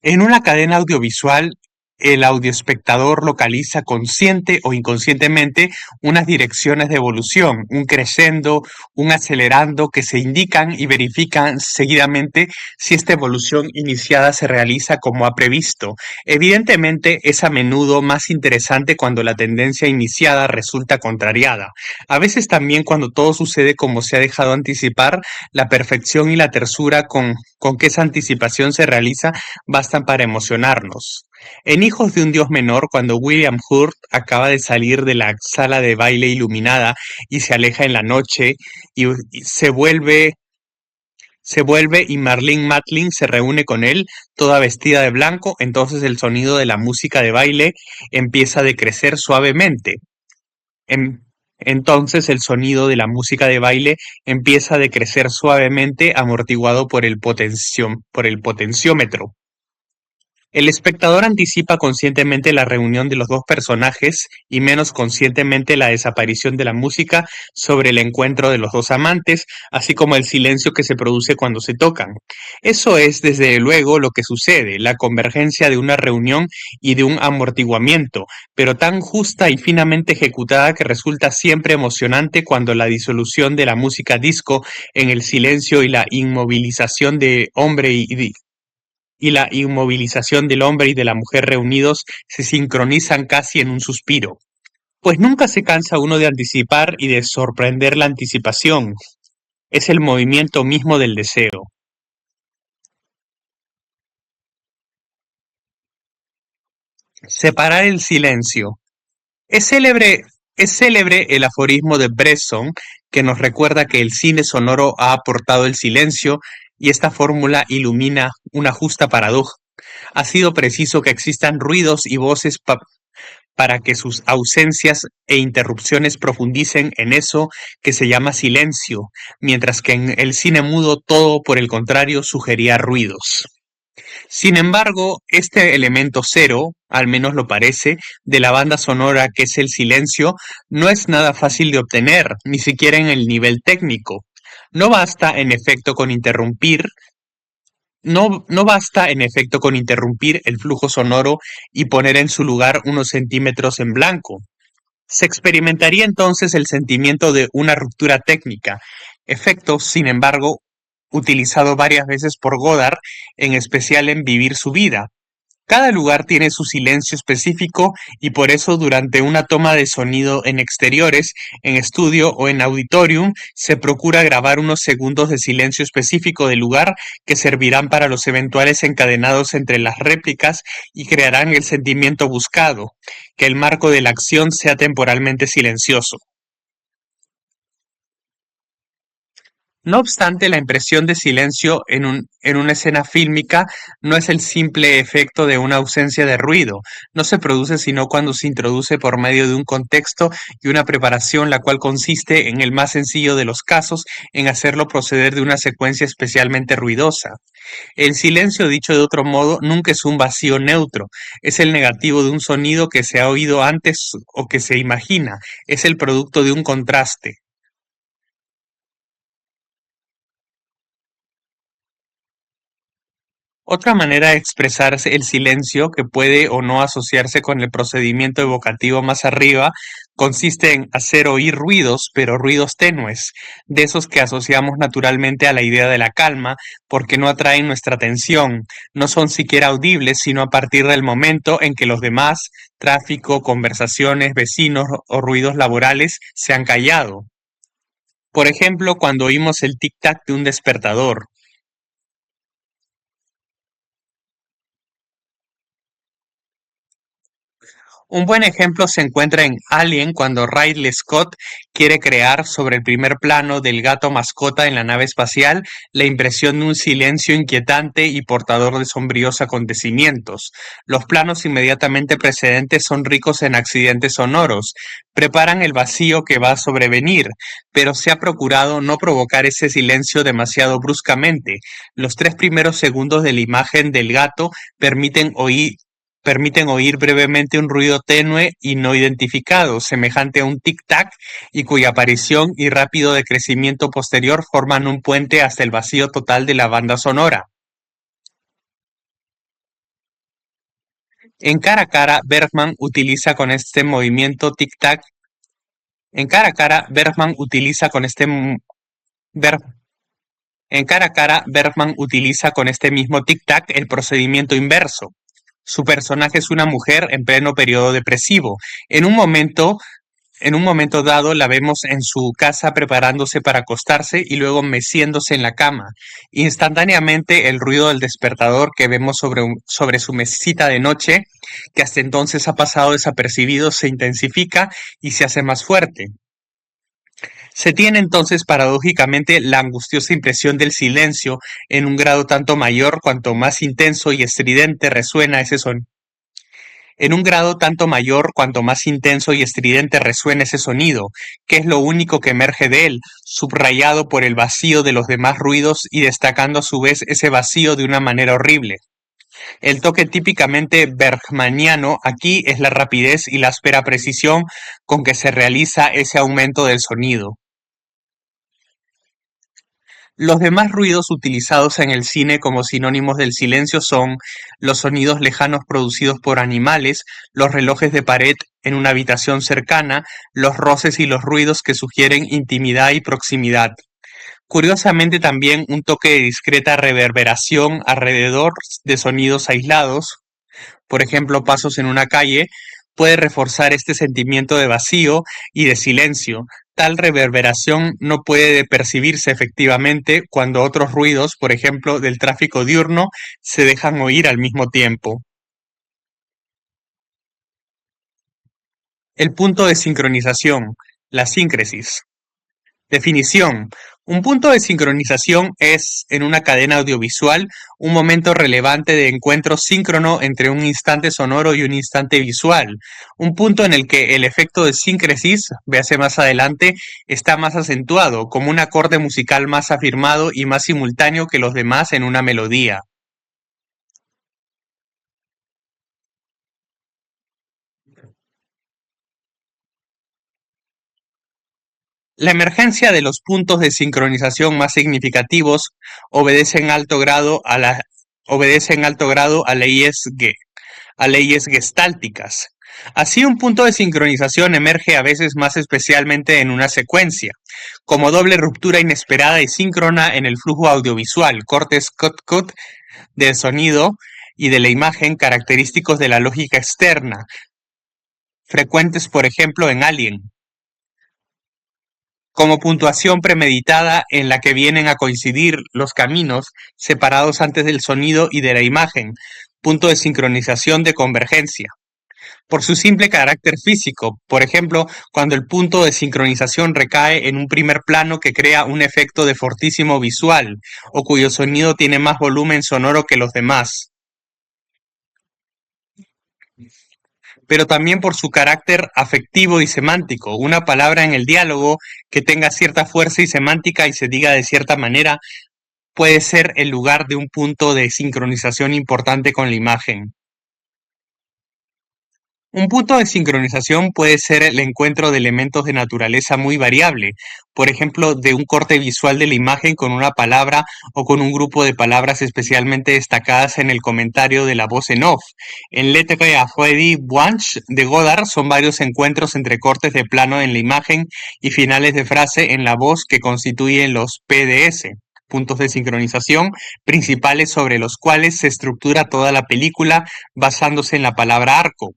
En una cadena audiovisual, el audioespectador localiza consciente o inconscientemente unas direcciones de evolución, un crescendo, un acelerando que se indican y verifican seguidamente si esta evolución iniciada se realiza como ha previsto. Evidentemente es a menudo más interesante cuando la tendencia iniciada resulta contrariada. A veces también cuando todo sucede como se ha dejado anticipar, la perfección y la tersura con que esa anticipación se realiza bastan para emocionarnos. En Hijos de un Dios Menor, cuando William Hurt acaba de salir de la sala de baile iluminada y se aleja en la noche y se vuelve y Marlene Matlin se reúne con él, toda vestida de blanco, entonces el sonido de la música de baile empieza a decrecer suavemente. Em- entonces el sonido de la música de baile empieza a decrecer suavemente, amortiguado por el potenciómetro. El espectador anticipa conscientemente la reunión de los dos personajes y menos conscientemente la desaparición de la música sobre el encuentro de los dos amantes, así como el silencio que se produce cuando se tocan. Eso es, desde luego, lo que sucede, la convergencia de una reunión y de un amortiguamiento, pero tan justa y finamente ejecutada que resulta siempre emocionante cuando la disolución de la música disco en el silencio y la inmovilización de hombre y la inmovilización del hombre y de la mujer reunidos se sincronizan casi en un suspiro. Pues nunca se cansa uno de anticipar y de sorprender la anticipación. Es el movimiento mismo del deseo. Separar el silencio. Es célebre, es célebre el aforismo de Bresson que nos recuerda que el cine sonoro ha aportado el silencio y esta fórmula ilumina una justa paradoja. Ha sido preciso que existan ruidos y voces para que sus ausencias e interrupciones profundicen en eso que se llama silencio, mientras que en el cine mudo todo, por el contrario, sugería ruidos. Sin embargo, este elemento cero, al menos lo parece, de la banda sonora que es el silencio, no es nada fácil de obtener, ni siquiera en el nivel técnico. No basta, en efecto, con interrumpir, no basta, en efecto, con interrumpir el flujo sonoro y poner en su lugar unos centímetros en blanco. Se experimentaría entonces el sentimiento de una ruptura técnica, efecto, sin embargo, utilizado varias veces por Godard, en especial en Vivir su vida. Cada lugar tiene su silencio específico y por eso durante una toma de sonido en exteriores, en estudio o en auditorium, se procura grabar unos segundos de silencio específico del lugar que servirán para los eventuales encadenados entre las réplicas y crearán el sentimiento buscado, que el marco de la acción sea temporalmente silencioso. No obstante, la impresión de silencio en una escena fílmica no es el simple efecto de una ausencia de ruido, no se produce sino cuando se introduce por medio de un contexto y una preparación, la cual consiste, en el más sencillo de los casos, en hacerlo proceder de una secuencia especialmente ruidosa. El silencio, dicho de otro modo, nunca es un vacío neutro, es el negativo de un sonido que se ha oído antes o que se imagina, es el producto de un contraste. Otra manera de expresarse el silencio, que puede o no asociarse con el procedimiento evocativo más arriba, consiste en hacer oír ruidos, pero ruidos tenues, de esos que asociamos naturalmente a la idea de la calma, porque no atraen nuestra atención, no son siquiera audibles, sino a partir del momento en que los demás, tráfico, conversaciones, vecinos o ruidos laborales, se han callado. Por ejemplo, cuando oímos el tic-tac de un despertador. Un buen ejemplo se encuentra en Alien cuando Ridley Scott quiere crear sobre el primer plano del gato mascota en la nave espacial la impresión de un silencio inquietante y portador de sombríos acontecimientos. Los planos inmediatamente precedentes son ricos en accidentes sonoros, preparan el vacío que va a sobrevenir, pero se ha procurado no provocar ese silencio demasiado bruscamente. Los 3 primeros segundos de la imagen del gato permiten oír brevemente un ruido tenue y no identificado, semejante a un tic-tac, y cuya aparición y rápido decrecimiento posterior forman un puente hasta el vacío total de la banda sonora. En Cara a Cara, Bergman utiliza con este movimiento tic-tac. En Cara a Cara, Bergman utiliza con este Ber- En Cara a Cara, Bergman utiliza con este mismo tic-tac el procedimiento inverso. Su personaje es una mujer en pleno periodo depresivo. En un momento, en un momento dado la vemos en su casa preparándose para acostarse y luego meciéndose en la cama. Instantáneamente el ruido del despertador que vemos sobre su mesita de noche, que hasta entonces ha pasado desapercibido, se intensifica y se hace más fuerte. Se tiene entonces paradójicamente la angustiosa impresión del silencio en un grado tanto mayor cuanto más intenso y estridente resuena ese sonido. En un grado tanto mayor cuanto más intenso y estridente resuena ese sonido, que es lo único que emerge de él, subrayado por el vacío de los demás ruidos y destacando a su vez ese vacío de una manera horrible. El toque típicamente bergmaniano aquí es la rapidez y la áspera precisión con que se realiza ese aumento del sonido. Los demás ruidos utilizados en el cine como sinónimos del silencio son los sonidos lejanos producidos por animales, los relojes de pared en una habitación cercana, los roces y los ruidos que sugieren intimidad y proximidad. Curiosamente también un toque de discreta reverberación alrededor de sonidos aislados, por ejemplo pasos en una calle, puede reforzar este sentimiento de vacío y de silencio. Tal reverberación no puede percibirse efectivamente cuando otros ruidos, por ejemplo, del tráfico diurno, se dejan oír al mismo tiempo. El punto de sincronización, la síncresis. Definición. Un punto de sincronización es, en una cadena audiovisual, un momento relevante de encuentro síncrono entre un instante sonoro y un instante visual. Un punto en el que el efecto de síncresis, véase más adelante, está más acentuado, como un acorde musical más afirmado y más simultáneo que los demás en una melodía. La emergencia de los puntos de sincronización más significativos obedece en alto grado a la obedece en alto grado a leyes gestálticas. Así, un punto de sincronización emerge a veces más especialmente en una secuencia, como doble ruptura inesperada y síncrona en el flujo audiovisual, cortes cut-cut del sonido y de la imagen característicos de la lógica externa, frecuentes por ejemplo en Alien, como puntuación premeditada en la que vienen a coincidir los caminos separados antes del sonido y de la imagen, punto de sincronización de convergencia. Por su simple carácter físico, por ejemplo, cuando el punto de sincronización recae en un primer plano que crea un efecto de fortísimo visual, o cuyo sonido tiene más volumen sonoro que los demás, pero también por su carácter afectivo y semántico. Una palabra en el diálogo que tenga cierta fuerza y semántica y se diga de cierta manera puede ser el lugar de un punto de sincronización importante con la imagen. Un punto de sincronización puede ser el encuentro de elementos de naturaleza muy variable, por ejemplo, de un corte visual de la imagen con una palabra o con un grupo de palabras especialmente destacadas en el comentario de la voz en off. En Lettre à Freddy Blanche de Godard son varios encuentros entre cortes de plano en la imagen y finales de frase en la voz que constituyen los PDS, puntos de sincronización principales sobre los cuales se estructura toda la película basándose en la palabra arco.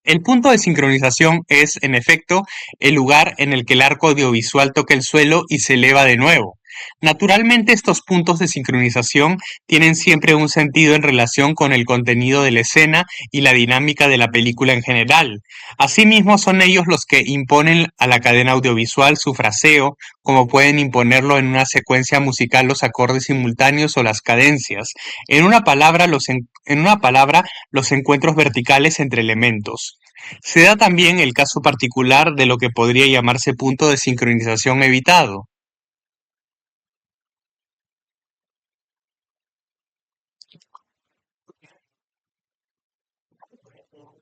El punto de sincronización es, en efecto, el lugar en el que el arco audiovisual toca el suelo y se eleva de nuevo. Naturalmente, estos puntos de sincronización tienen siempre un sentido en relación con el contenido de la escena y la dinámica de la película en general. Asimismo, son ellos los que imponen a la cadena audiovisual su fraseo, como pueden imponerlo en una secuencia musical los acordes simultáneos o las cadencias. En una palabra, los encuentros verticales entre elementos. Se da también el caso particular de lo que podría llamarse punto de sincronización evitado.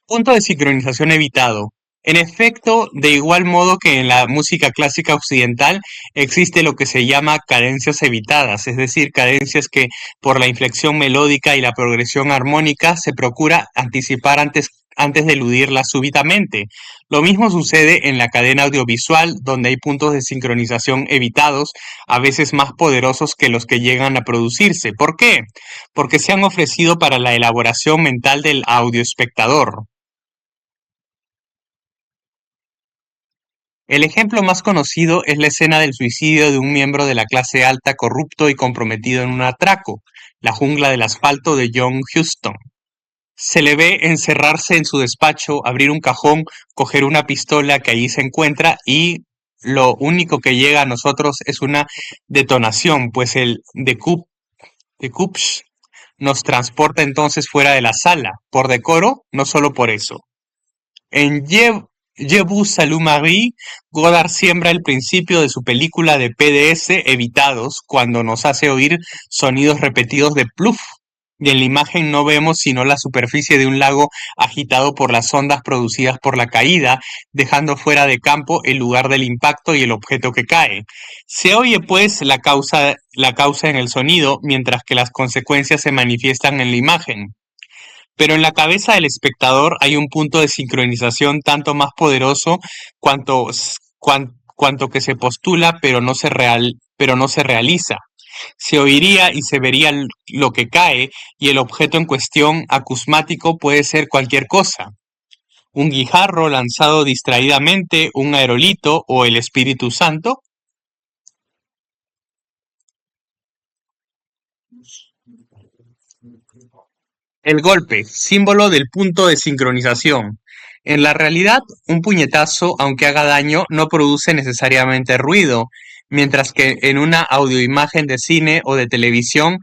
Punto de sincronización evitado. En efecto, de igual modo que en la música clásica occidental, existe lo que se llama cadencias evitadas, es decir, cadencias que por la inflexión melódica y la progresión armónica se procura anticipar antes de eludirlas súbitamente. Lo mismo sucede en la cadena audiovisual, donde hay puntos de sincronización evitados, a veces más poderosos que los que llegan a producirse. ¿Por qué? Porque se han ofrecido para la elaboración mental del audioespectador. El ejemplo más conocido es la escena del suicidio de un miembro de la clase alta corrupto y comprometido en un atraco, La jungla del asfalto de John Huston. Se le ve encerrarse en su despacho, abrir un cajón, coger una pistola que allí se encuentra y lo único que llega a nosotros es una detonación, pues el decups nos transporta entonces fuera de la sala, por decoro, no solo por eso. En Je vous salue Marie, Godard siembra el principio de su película de PDS evitados cuando nos hace oír sonidos repetidos de pluf, y en la imagen no vemos sino la superficie de un lago agitado por las ondas producidas por la caída, dejando fuera de campo el lugar del impacto y el objeto que cae. Se oye pues la causa en el sonido, mientras que las consecuencias se manifiestan en la imagen. Pero en la cabeza del espectador hay un punto de sincronización tanto más poderoso cuanto que se postula pero no se realiza. Se oiría y se vería lo que cae, y el objeto en cuestión acusmático puede ser cualquier cosa: un guijarro lanzado distraídamente, un aerolito o el Espíritu Santo. El golpe, símbolo del punto de sincronización. En la realidad, un puñetazo, aunque haga daño, no produce necesariamente ruido, mientras que en una audioimagen de cine o de televisión,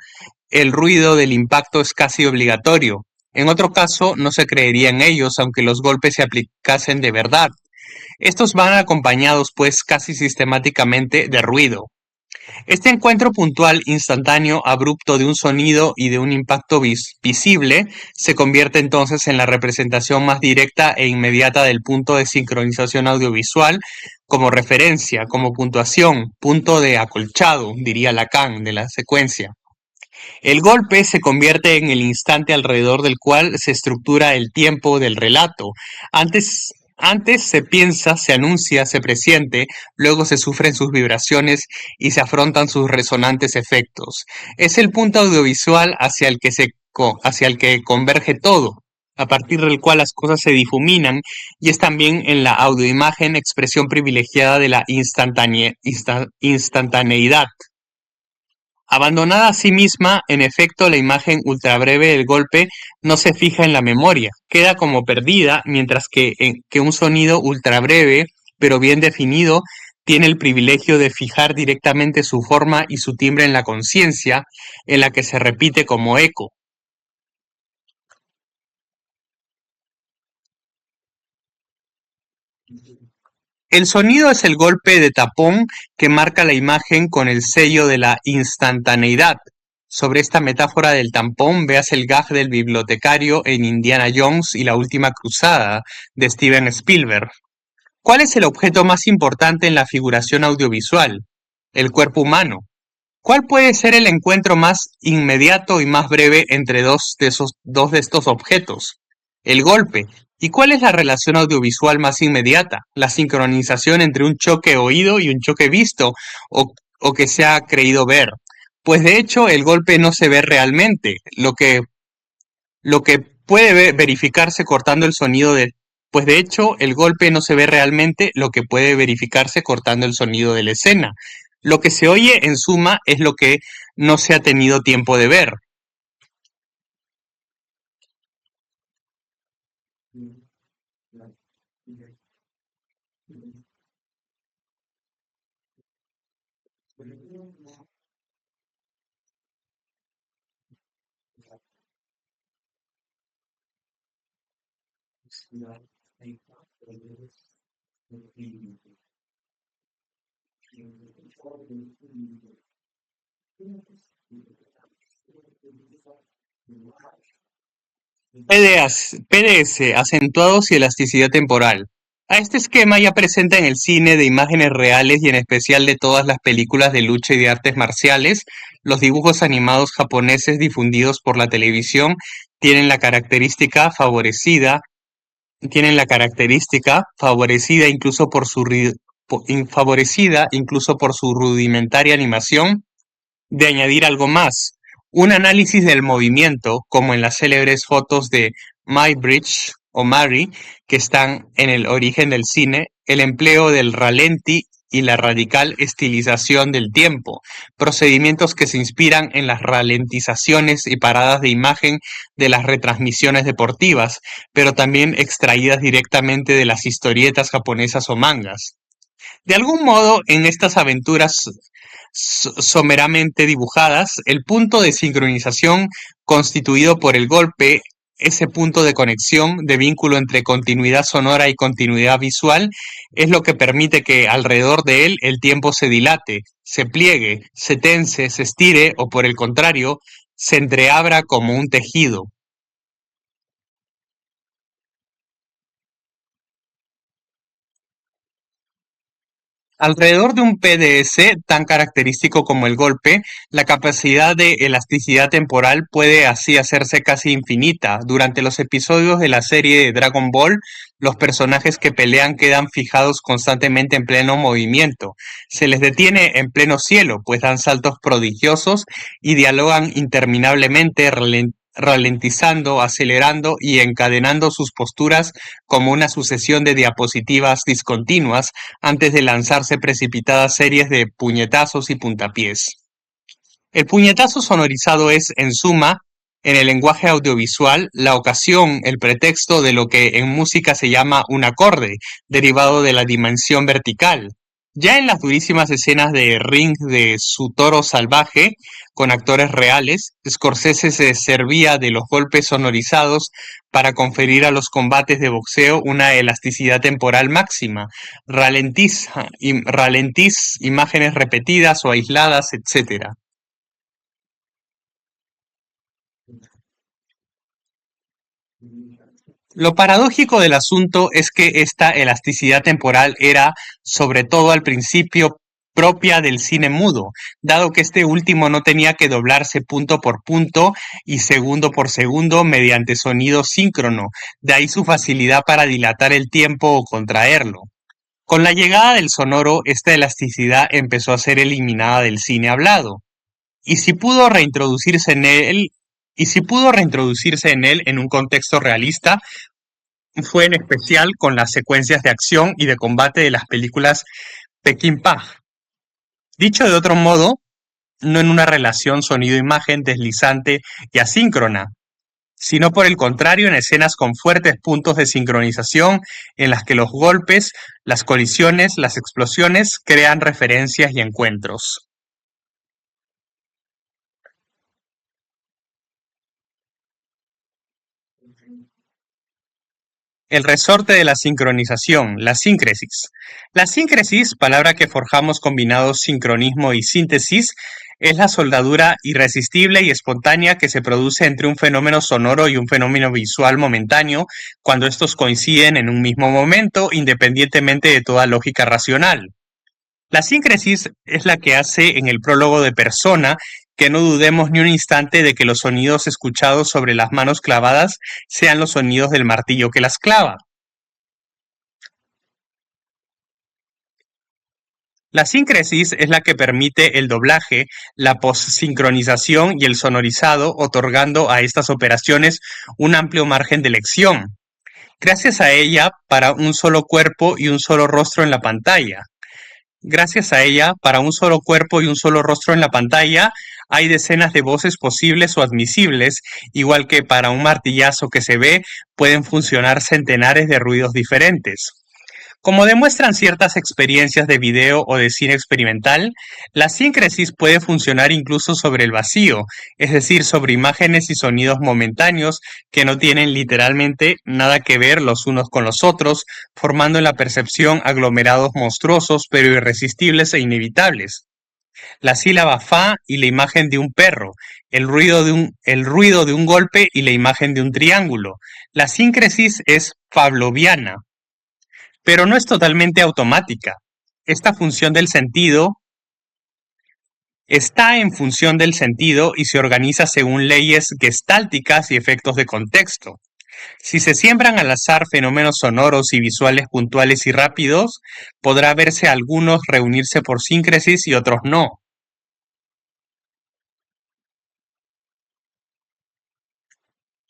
el ruido del impacto es casi obligatorio. En otro caso, no se creería en ellos, aunque los golpes se aplicasen de verdad. Estos van acompañados, pues, casi sistemáticamente de ruido. Este encuentro puntual, instantáneo, abrupto de un sonido y de un impacto visible se convierte entonces en la representación más directa e inmediata del punto de sincronización audiovisual como referencia, como puntuación, punto de acolchado, diría Lacan, de la secuencia. El golpe se convierte en el instante alrededor del cual se estructura el tiempo del relato. Antes se piensa, se anuncia, se presiente, luego se sufren sus vibraciones y se afrontan sus resonantes efectos. Es el punto audiovisual hacia el que converge todo, a partir del cual las cosas se difuminan, y es también en la audioimagen expresión privilegiada de la instantaneidad. Abandonada a sí misma, en efecto, la imagen ultrabreve del golpe no se fija en la memoria, queda como perdida, mientras que un sonido ultrabreve, pero bien definido, tiene el privilegio de fijar directamente su forma y su timbre en la conciencia, en la que se repite como eco. El sonido es el golpe de tapón que marca la imagen con el sello de la instantaneidad. Sobre esta metáfora del tampón, veas el gag del bibliotecario en Indiana Jones y la última cruzada de Steven Spielberg. ¿Cuál es el objeto más importante en la figuración audiovisual? El cuerpo humano. ¿Cuál puede ser el encuentro más inmediato y más breve entre dos de estos objetos? El golpe. ¿Y cuál es la relación audiovisual más inmediata? La sincronización entre un choque oído y un choque visto, o que se ha creído ver. Pues de hecho el golpe no se ve realmente, lo que puede verificarse cortando el sonido de... Pues de hecho el golpe no se ve realmente, lo que puede verificarse cortando el sonido de la escena. Lo que se oye, en suma, es lo que no se ha tenido tiempo de ver. PDS, acentuados y elasticidad temporal. A este esquema ya presenta en el cine de imágenes reales y en especial de todas las películas de lucha y de artes marciales, los dibujos animados japoneses difundidos por la televisión tienen la característica favorecida, favorecida incluso por favorecida incluso por su rudimentaria animación, de añadir algo más: un análisis del movimiento, como en las célebres fotos de Muybridge o Mary, que están en el origen del cine, el empleo del ralenti y la radical estilización del tiempo, procedimientos que se inspiran en las ralentizaciones y paradas de imagen de las retransmisiones deportivas, pero también extraídas directamente de las historietas japonesas o mangas. De algún modo, en estas aventuras someramente dibujadas, el punto de sincronización constituido por el golpe, ese punto de conexión, de vínculo entre continuidad sonora y continuidad visual, es lo que permite que alrededor de él el tiempo se dilate, se pliegue, se tense, se estire o, por el contrario, se entreabra como un tejido. Alrededor de un PDS tan característico como el golpe, la capacidad de elasticidad temporal puede así hacerse casi infinita. Durante los episodios de la serie de Dragon Ball, Los personajes que pelean quedan fijados constantemente en pleno movimiento. Se les detiene en pleno cielo, pues dan saltos prodigiosos y dialogan interminablemente, ralentizando, acelerando y encadenando sus posturas como una sucesión de diapositivas discontinuas antes de lanzarse precipitadas series de puñetazos y puntapiés. El puñetazo sonorizado es, en suma, en el lenguaje audiovisual, la ocasión, el pretexto de lo que en música se llama un acorde, derivado de la dimensión vertical. Ya en las durísimas escenas de Ring de Su Toro Salvaje, con actores reales, Scorsese se servía de los golpes sonorizados para conferir a los combates de boxeo una elasticidad temporal máxima, ralentiz imágenes repetidas o aisladas, etc. Lo paradójico del asunto es que esta elasticidad temporal era, sobre todo al principio, propia del cine mudo, dado que este último no tenía que doblarse punto por punto y segundo por segundo mediante sonido síncrono, de ahí su facilidad para dilatar el tiempo o contraerlo. Con la llegada del sonoro, esta elasticidad empezó a ser eliminada del cine hablado, y si pudo reintroducirse en él, en un contexto realista, fue en especial con las secuencias de acción y de combate de las películas Peckinpah. Dicho de otro modo, no en una relación sonido-imagen deslizante y asíncrona, sino por el contrario en escenas con fuertes puntos de sincronización en las que los golpes, las colisiones, las explosiones crean referencias y encuentros. El resorte de la sincronización, la síncresis. La síncresis, palabra que forjamos combinados sincronismo y síntesis, es la soldadura irresistible y espontánea que se produce entre un fenómeno sonoro y un fenómeno visual momentáneo cuando estos coinciden en un mismo momento, independientemente de toda lógica racional. La síncresis es la que hace en el prólogo de Persona que no dudemos ni un instante de que los sonidos escuchados sobre las manos clavadas sean los sonidos del martillo que las clava. La síncresis es la que permite el doblaje, la post-sincronización y el sonorizado, otorgando a estas operaciones un amplio margen de elección. Gracias a ella, para un solo cuerpo y un solo rostro en la pantalla. Gracias a ella, para un solo cuerpo y un solo rostro en la pantalla, hay decenas de voces posibles o admisibles, igual que para un martillazo que se ve, pueden funcionar centenares de ruidos diferentes. Como demuestran ciertas experiencias de video o de cine experimental, la síncresis puede funcionar incluso sobre el vacío, es decir, sobre imágenes y sonidos momentáneos que no tienen literalmente nada que ver los unos con los otros, formando en la percepción aglomerados monstruosos pero irresistibles e inevitables. La sílaba fa y la imagen de un perro, el ruido de un golpe y la imagen de un triángulo. La síncresis es pavloviana, pero no es totalmente automática. Esta función del sentido está en función del sentido y se organiza según leyes gestálticas y efectos de contexto. Si se siembran al azar fenómenos sonoros y visuales puntuales y rápidos, podrá verse algunos reunirse por síncresis y otros no.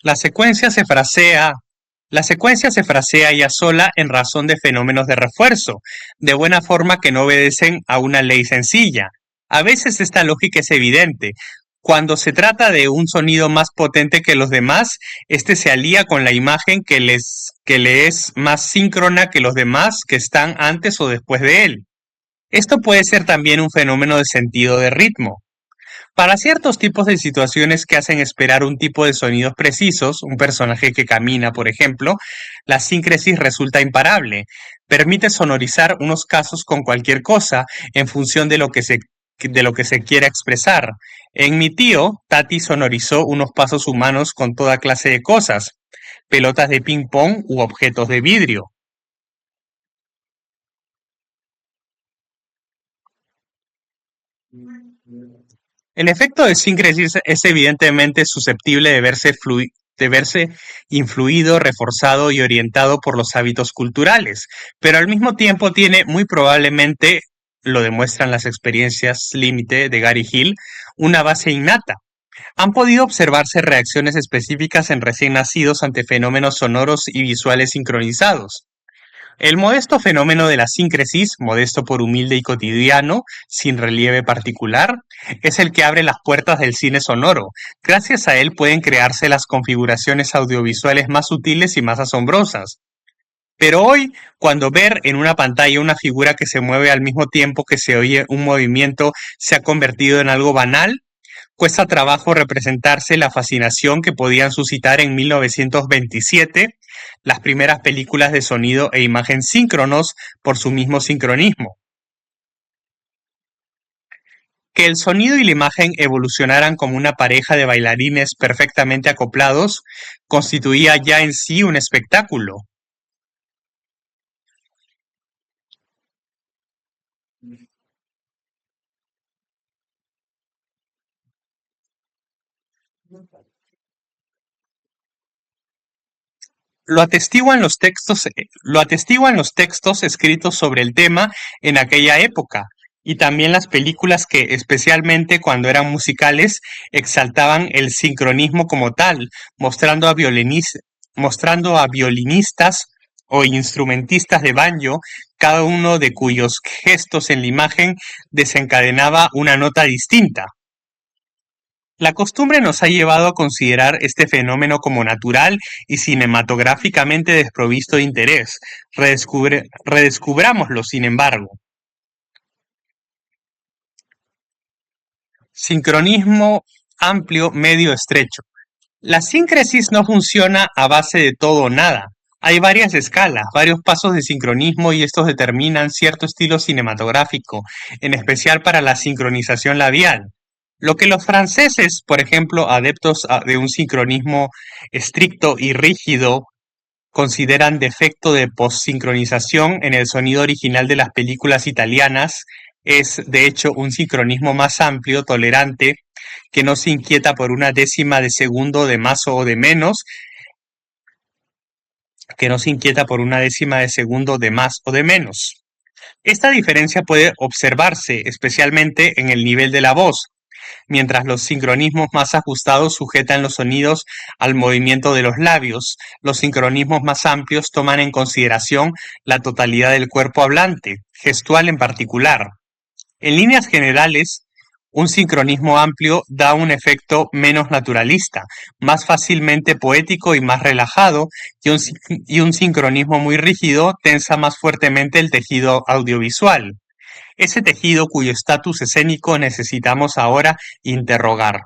La secuencia se frasea La secuencia se frasea ella sola en razón de fenómenos de refuerzo, de buena forma que no obedecen a una ley sencilla. A veces esta lógica es evidente. Cuando se trata de un sonido más potente que los demás, este se alía con la imagen que le es más síncrona que los demás que están antes o después de él. Esto puede ser también un fenómeno de sentido de ritmo. Para ciertos tipos de situaciones que hacen esperar un tipo de sonidos precisos, un personaje que camina, por ejemplo, la síncresis resulta imparable. Permite sonorizar unos casos con cualquier cosa en función de lo que se quiera expresar. En Mi tío, Tati sonorizó unos pasos humanos con toda clase de cosas, pelotas de ping pong u objetos de vidrio. El efecto de síncresis es evidentemente susceptible de verse de verse influido, reforzado y orientado por los hábitos culturales, pero al mismo tiempo tiene muy probablemente, lo demuestran las experiencias límite de Gary Hill, una base innata. Han podido observarse reacciones específicas en recién nacidos ante fenómenos sonoros y visuales sincronizados. El modesto fenómeno de la síncresis, modesto por humilde y cotidiano, sin relieve particular, es el que abre las puertas del cine sonoro. Gracias a él pueden crearse las configuraciones audiovisuales más sutiles y más asombrosas. Pero hoy, cuando ver en una pantalla una figura que se mueve al mismo tiempo que se oye un movimiento se ha convertido en algo banal, cuesta trabajo representarse la fascinación que podían suscitar en 1927 las primeras películas de sonido e imagen síncronos por su mismo sincronismo. Que el sonido y la imagen evolucionaran como una pareja de bailarines perfectamente acoplados constituía ya en sí un espectáculo. Lo atestiguan los textos escritos sobre el tema en aquella época, y también las películas que, especialmente cuando eran musicales, exaltaban el sincronismo como tal, mostrando a violinistas o instrumentistas de banjo, cada uno de cuyos gestos en la imagen desencadenaba una nota distinta. La costumbre nos ha llevado a considerar este fenómeno como natural y cinematográficamente desprovisto de interés. Redescubrámoslo, sin embargo. Sincronismo amplio, medio, estrecho. La síncresis no funciona a base de todo o nada. Hay varias escalas, varios pasos de sincronismo y estos determinan cierto estilo cinematográfico, en especial para la sincronización labial. Lo que los franceses, por ejemplo, de un sincronismo estricto y rígido, consideran defecto de postsincronización en el sonido original de las películas italianas, es de hecho un sincronismo más amplio, tolerante, que no se inquieta por una décima de segundo de más o de menos, que no se inquieta por una décima de segundo de más o de menos. Esta diferencia puede observarse especialmente en el nivel de la voz, mientras los sincronismos más ajustados sujetan los sonidos al movimiento de los labios, los sincronismos más amplios toman en consideración la totalidad del cuerpo hablante, gestual en particular. En líneas generales, un sincronismo amplio da un efecto menos naturalista, más fácilmente poético y más relajado, y un sincronismo muy rígido tensa más fuertemente el tejido audiovisual. Ese tejido cuyo estatus escénico necesitamos ahora interrogar.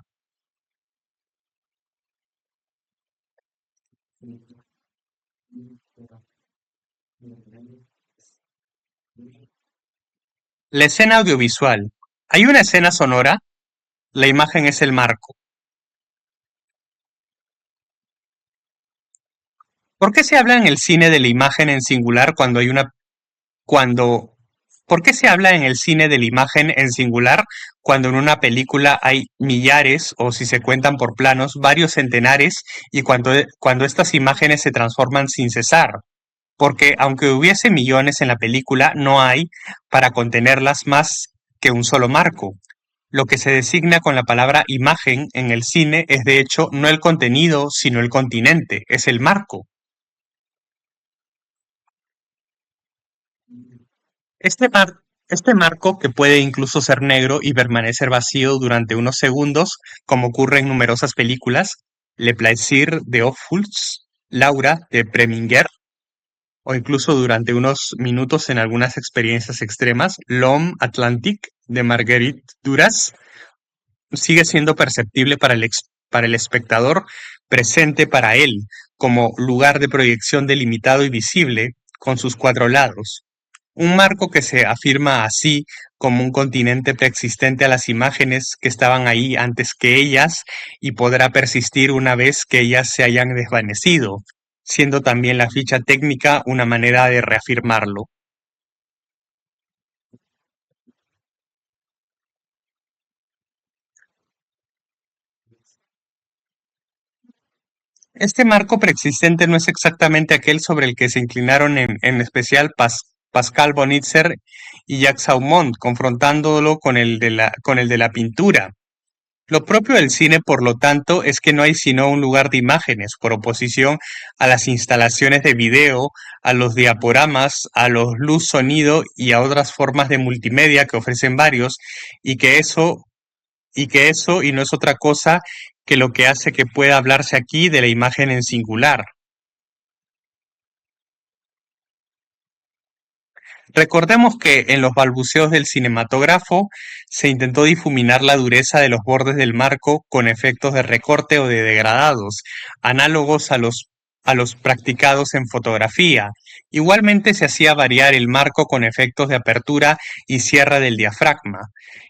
La escena audiovisual. Hay una escena sonora, la imagen es el marco. ¿Por qué se habla en el cine de la imagen en singular cuando ¿por qué se habla en el cine de la imagen en singular cuando en una película hay millares o si se cuentan por planos varios centenares y cuando estas imágenes se transforman sin cesar? Porque aunque hubiese millones en la película, no hay para contenerlas más que un solo marco. Lo que se designa con la palabra imagen en el cine es de hecho no el contenido, sino el continente, es el marco. Este marco, que puede incluso ser negro y permanecer vacío durante unos segundos, como ocurre en numerosas películas, Le Plaisir de Ophuls, Laura de Preminger, o incluso durante unos minutos en algunas experiencias extremas, L'Homme Atlantique de Marguerite Duras, sigue siendo perceptible para el espectador presente para él, como lugar de proyección delimitado y visible, con sus cuatro lados. Un marco que se afirma así como un continente preexistente a las imágenes que estaban ahí antes que ellas y podrá persistir una vez que ellas se hayan desvanecido, siendo también la ficha técnica una manera de reafirmarlo. Este marco preexistente no es exactamente aquel sobre el que se inclinaron en especial Pascal Bonitzer y Jacques Saumont, confrontándolo con el de la pintura. Lo propio del cine, por lo tanto, es que no hay sino un lugar de imágenes, por oposición a las instalaciones de video, a los diaporamas, a los luz, sonido y a otras formas de multimedia que ofrecen varios, y que eso, y no es otra cosa que lo que hace que pueda hablarse aquí de la imagen en singular. Recordemos que en los balbuceos del cinematógrafo se intentó difuminar la dureza de los bordes del marco con efectos de recorte o de degradados, análogos a los practicados en fotografía. Igualmente se hacía variar el marco con efectos de apertura y cierre del diafragma.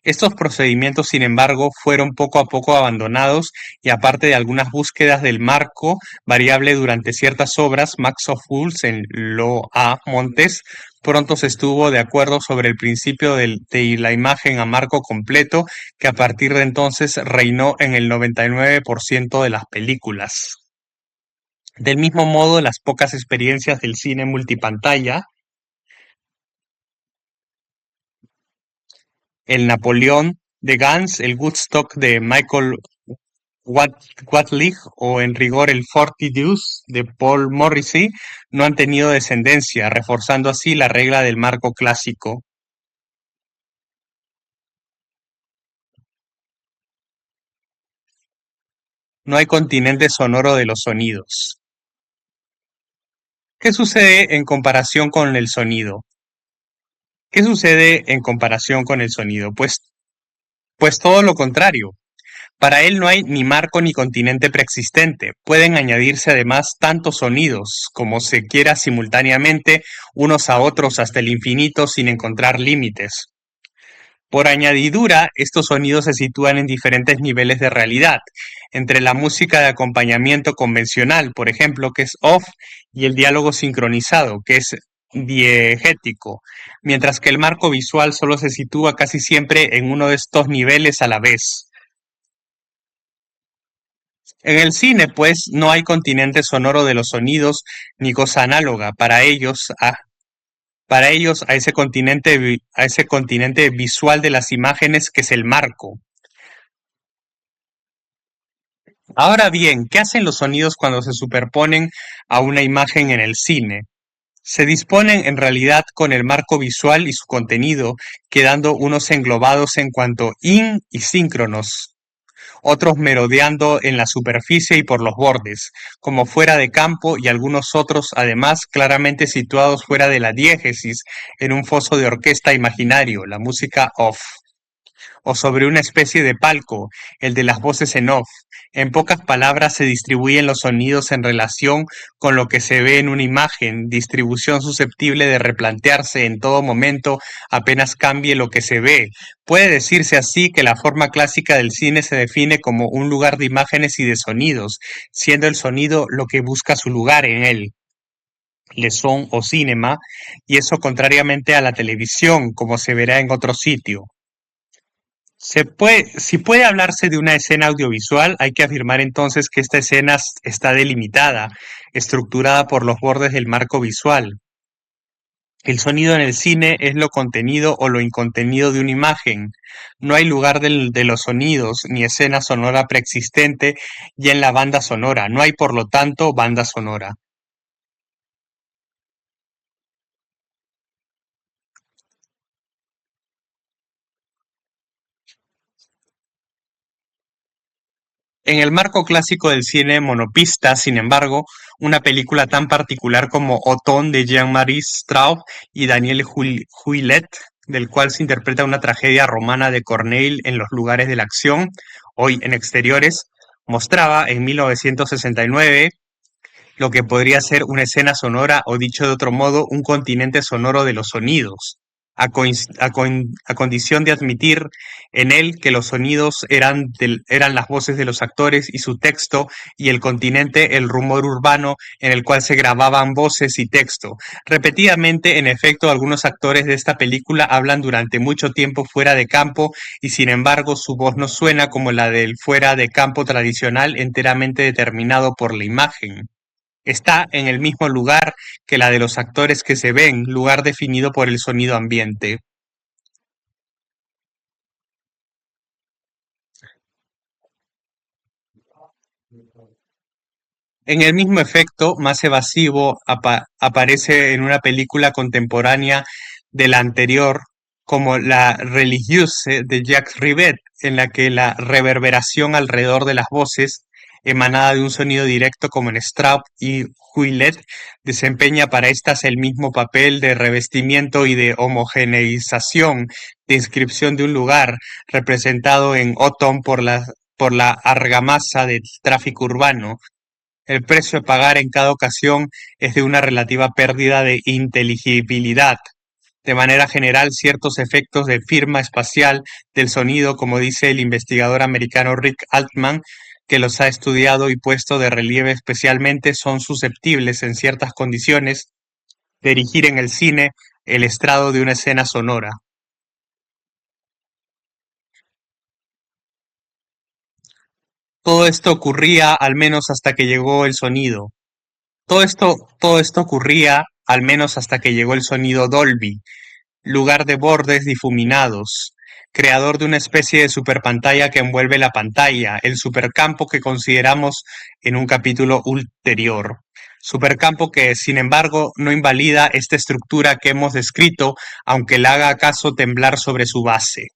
Estos procedimientos, sin embargo, fueron poco a poco abandonados y aparte de algunas búsquedas del marco variable durante ciertas obras, Max of Fools en Lo A. Montes pronto se estuvo de acuerdo sobre el principio de la imagen a marco completo, que a partir de entonces reinó en el 99% de las películas. Del mismo modo, las pocas experiencias del cine multipantalla, el Napoleón de Gans, el Woodstock de Michael Watlig o en rigor el Forty Deuce de Paul Morrissey, no han tenido descendencia, reforzando así la regla del marco clásico. No hay continente sonoro de los sonidos. ¿Qué sucede en comparación con el sonido? ¿Qué sucede en comparación con el sonido? Pues todo lo contrario. Para él no hay ni marco ni continente preexistente. Pueden añadirse además tantos sonidos como se quiera simultáneamente unos a otros hasta el infinito sin encontrar límites. Por añadidura, estos sonidos se sitúan en diferentes niveles de realidad, entre la música de acompañamiento convencional, por ejemplo, que es off, y el diálogo sincronizado, que es diegético, mientras que el marco visual solo se sitúa casi siempre en uno de estos niveles a la vez. En el cine, pues, no hay continente sonoro de los sonidos ni cosa análoga. Para ellos a a ese continente visual de las imágenes que es el marco. Ahora bien, ¿qué hacen los sonidos cuando se superponen a una imagen en el cine? Se disponen en realidad con el marco visual y su contenido, quedando unos englobados en cuanto in y síncronos, otros merodeando en la superficie y por los bordes, como fuera de campo y algunos otros además claramente situados fuera de la diégesis, en un foso de orquesta imaginario, la música off, o sobre una especie de palco, el de las voces en off. En pocas palabras, se distribuyen los sonidos en relación con lo que se ve en una imagen, distribución susceptible de replantearse en todo momento apenas cambie lo que se ve. Puede decirse así que la forma clásica del cine se define como un lugar de imágenes y de sonidos, siendo el sonido lo que busca su lugar en él, le son o cinema, y eso contrariamente a la televisión, como se verá en otro sitio. Si puede hablarse de una escena audiovisual, hay que afirmar entonces que esta escena está delimitada, estructurada por los bordes del marco visual. El sonido en el cine es lo contenido o lo incontenido de una imagen. No hay lugar de los sonidos ni escena sonora preexistente y en la banda sonora. No hay, por lo tanto, banda sonora. En el marco clásico del cine monopista, sin embargo, una película tan particular como Othon de Jean-Marie Straub y Daniel Juillet, del cual se interpreta una tragedia romana de Corneille en los lugares de la acción, hoy en exteriores, mostraba en 1969 lo que podría ser una escena sonora o dicho de otro modo, un continente sonoro de los sonidos. a condición de admitir en él que los sonidos eran las voces de los actores y su texto, y el continente el rumor urbano en el cual se grababan voces y texto. Repetidamente, en efecto, algunos actores de esta película hablan durante mucho tiempo fuera de campo y sin embargo su voz no suena como la del fuera de campo tradicional enteramente determinado por la imagen. Está en el mismo lugar que la de los actores que se ven, lugar definido por el sonido ambiente. En el mismo efecto, más evasivo, aparece en una película contemporánea de la anterior, como La Religieuse de Jacques Rivette, en la que la reverberación alrededor de las voces, emanada de un sonido directo como en Straub y Huillet, desempeña para estas el mismo papel de revestimiento y de homogeneización, de inscripción de un lugar, representado en Otón por la argamasa del tráfico urbano. El precio a pagar en cada ocasión es de una relativa pérdida de inteligibilidad. De manera general, ciertos efectos de firma espacial del sonido, como dice el investigador americano Rick Altman, que los ha estudiado y puesto de relieve especialmente, son susceptibles, en ciertas condiciones, de erigir en el cine el estrado de una escena sonora. Todo esto ocurría al menos hasta que llegó el sonido. Todo esto ocurría al menos hasta que llegó el sonido Dolby, lugar de bordes difuminados, creador de una especie de superpantalla que envuelve la pantalla, el supercampo que consideramos en un capítulo ulterior. Supercampo que, sin embargo, no invalida esta estructura que hemos descrito, aunque la haga acaso temblar sobre su base.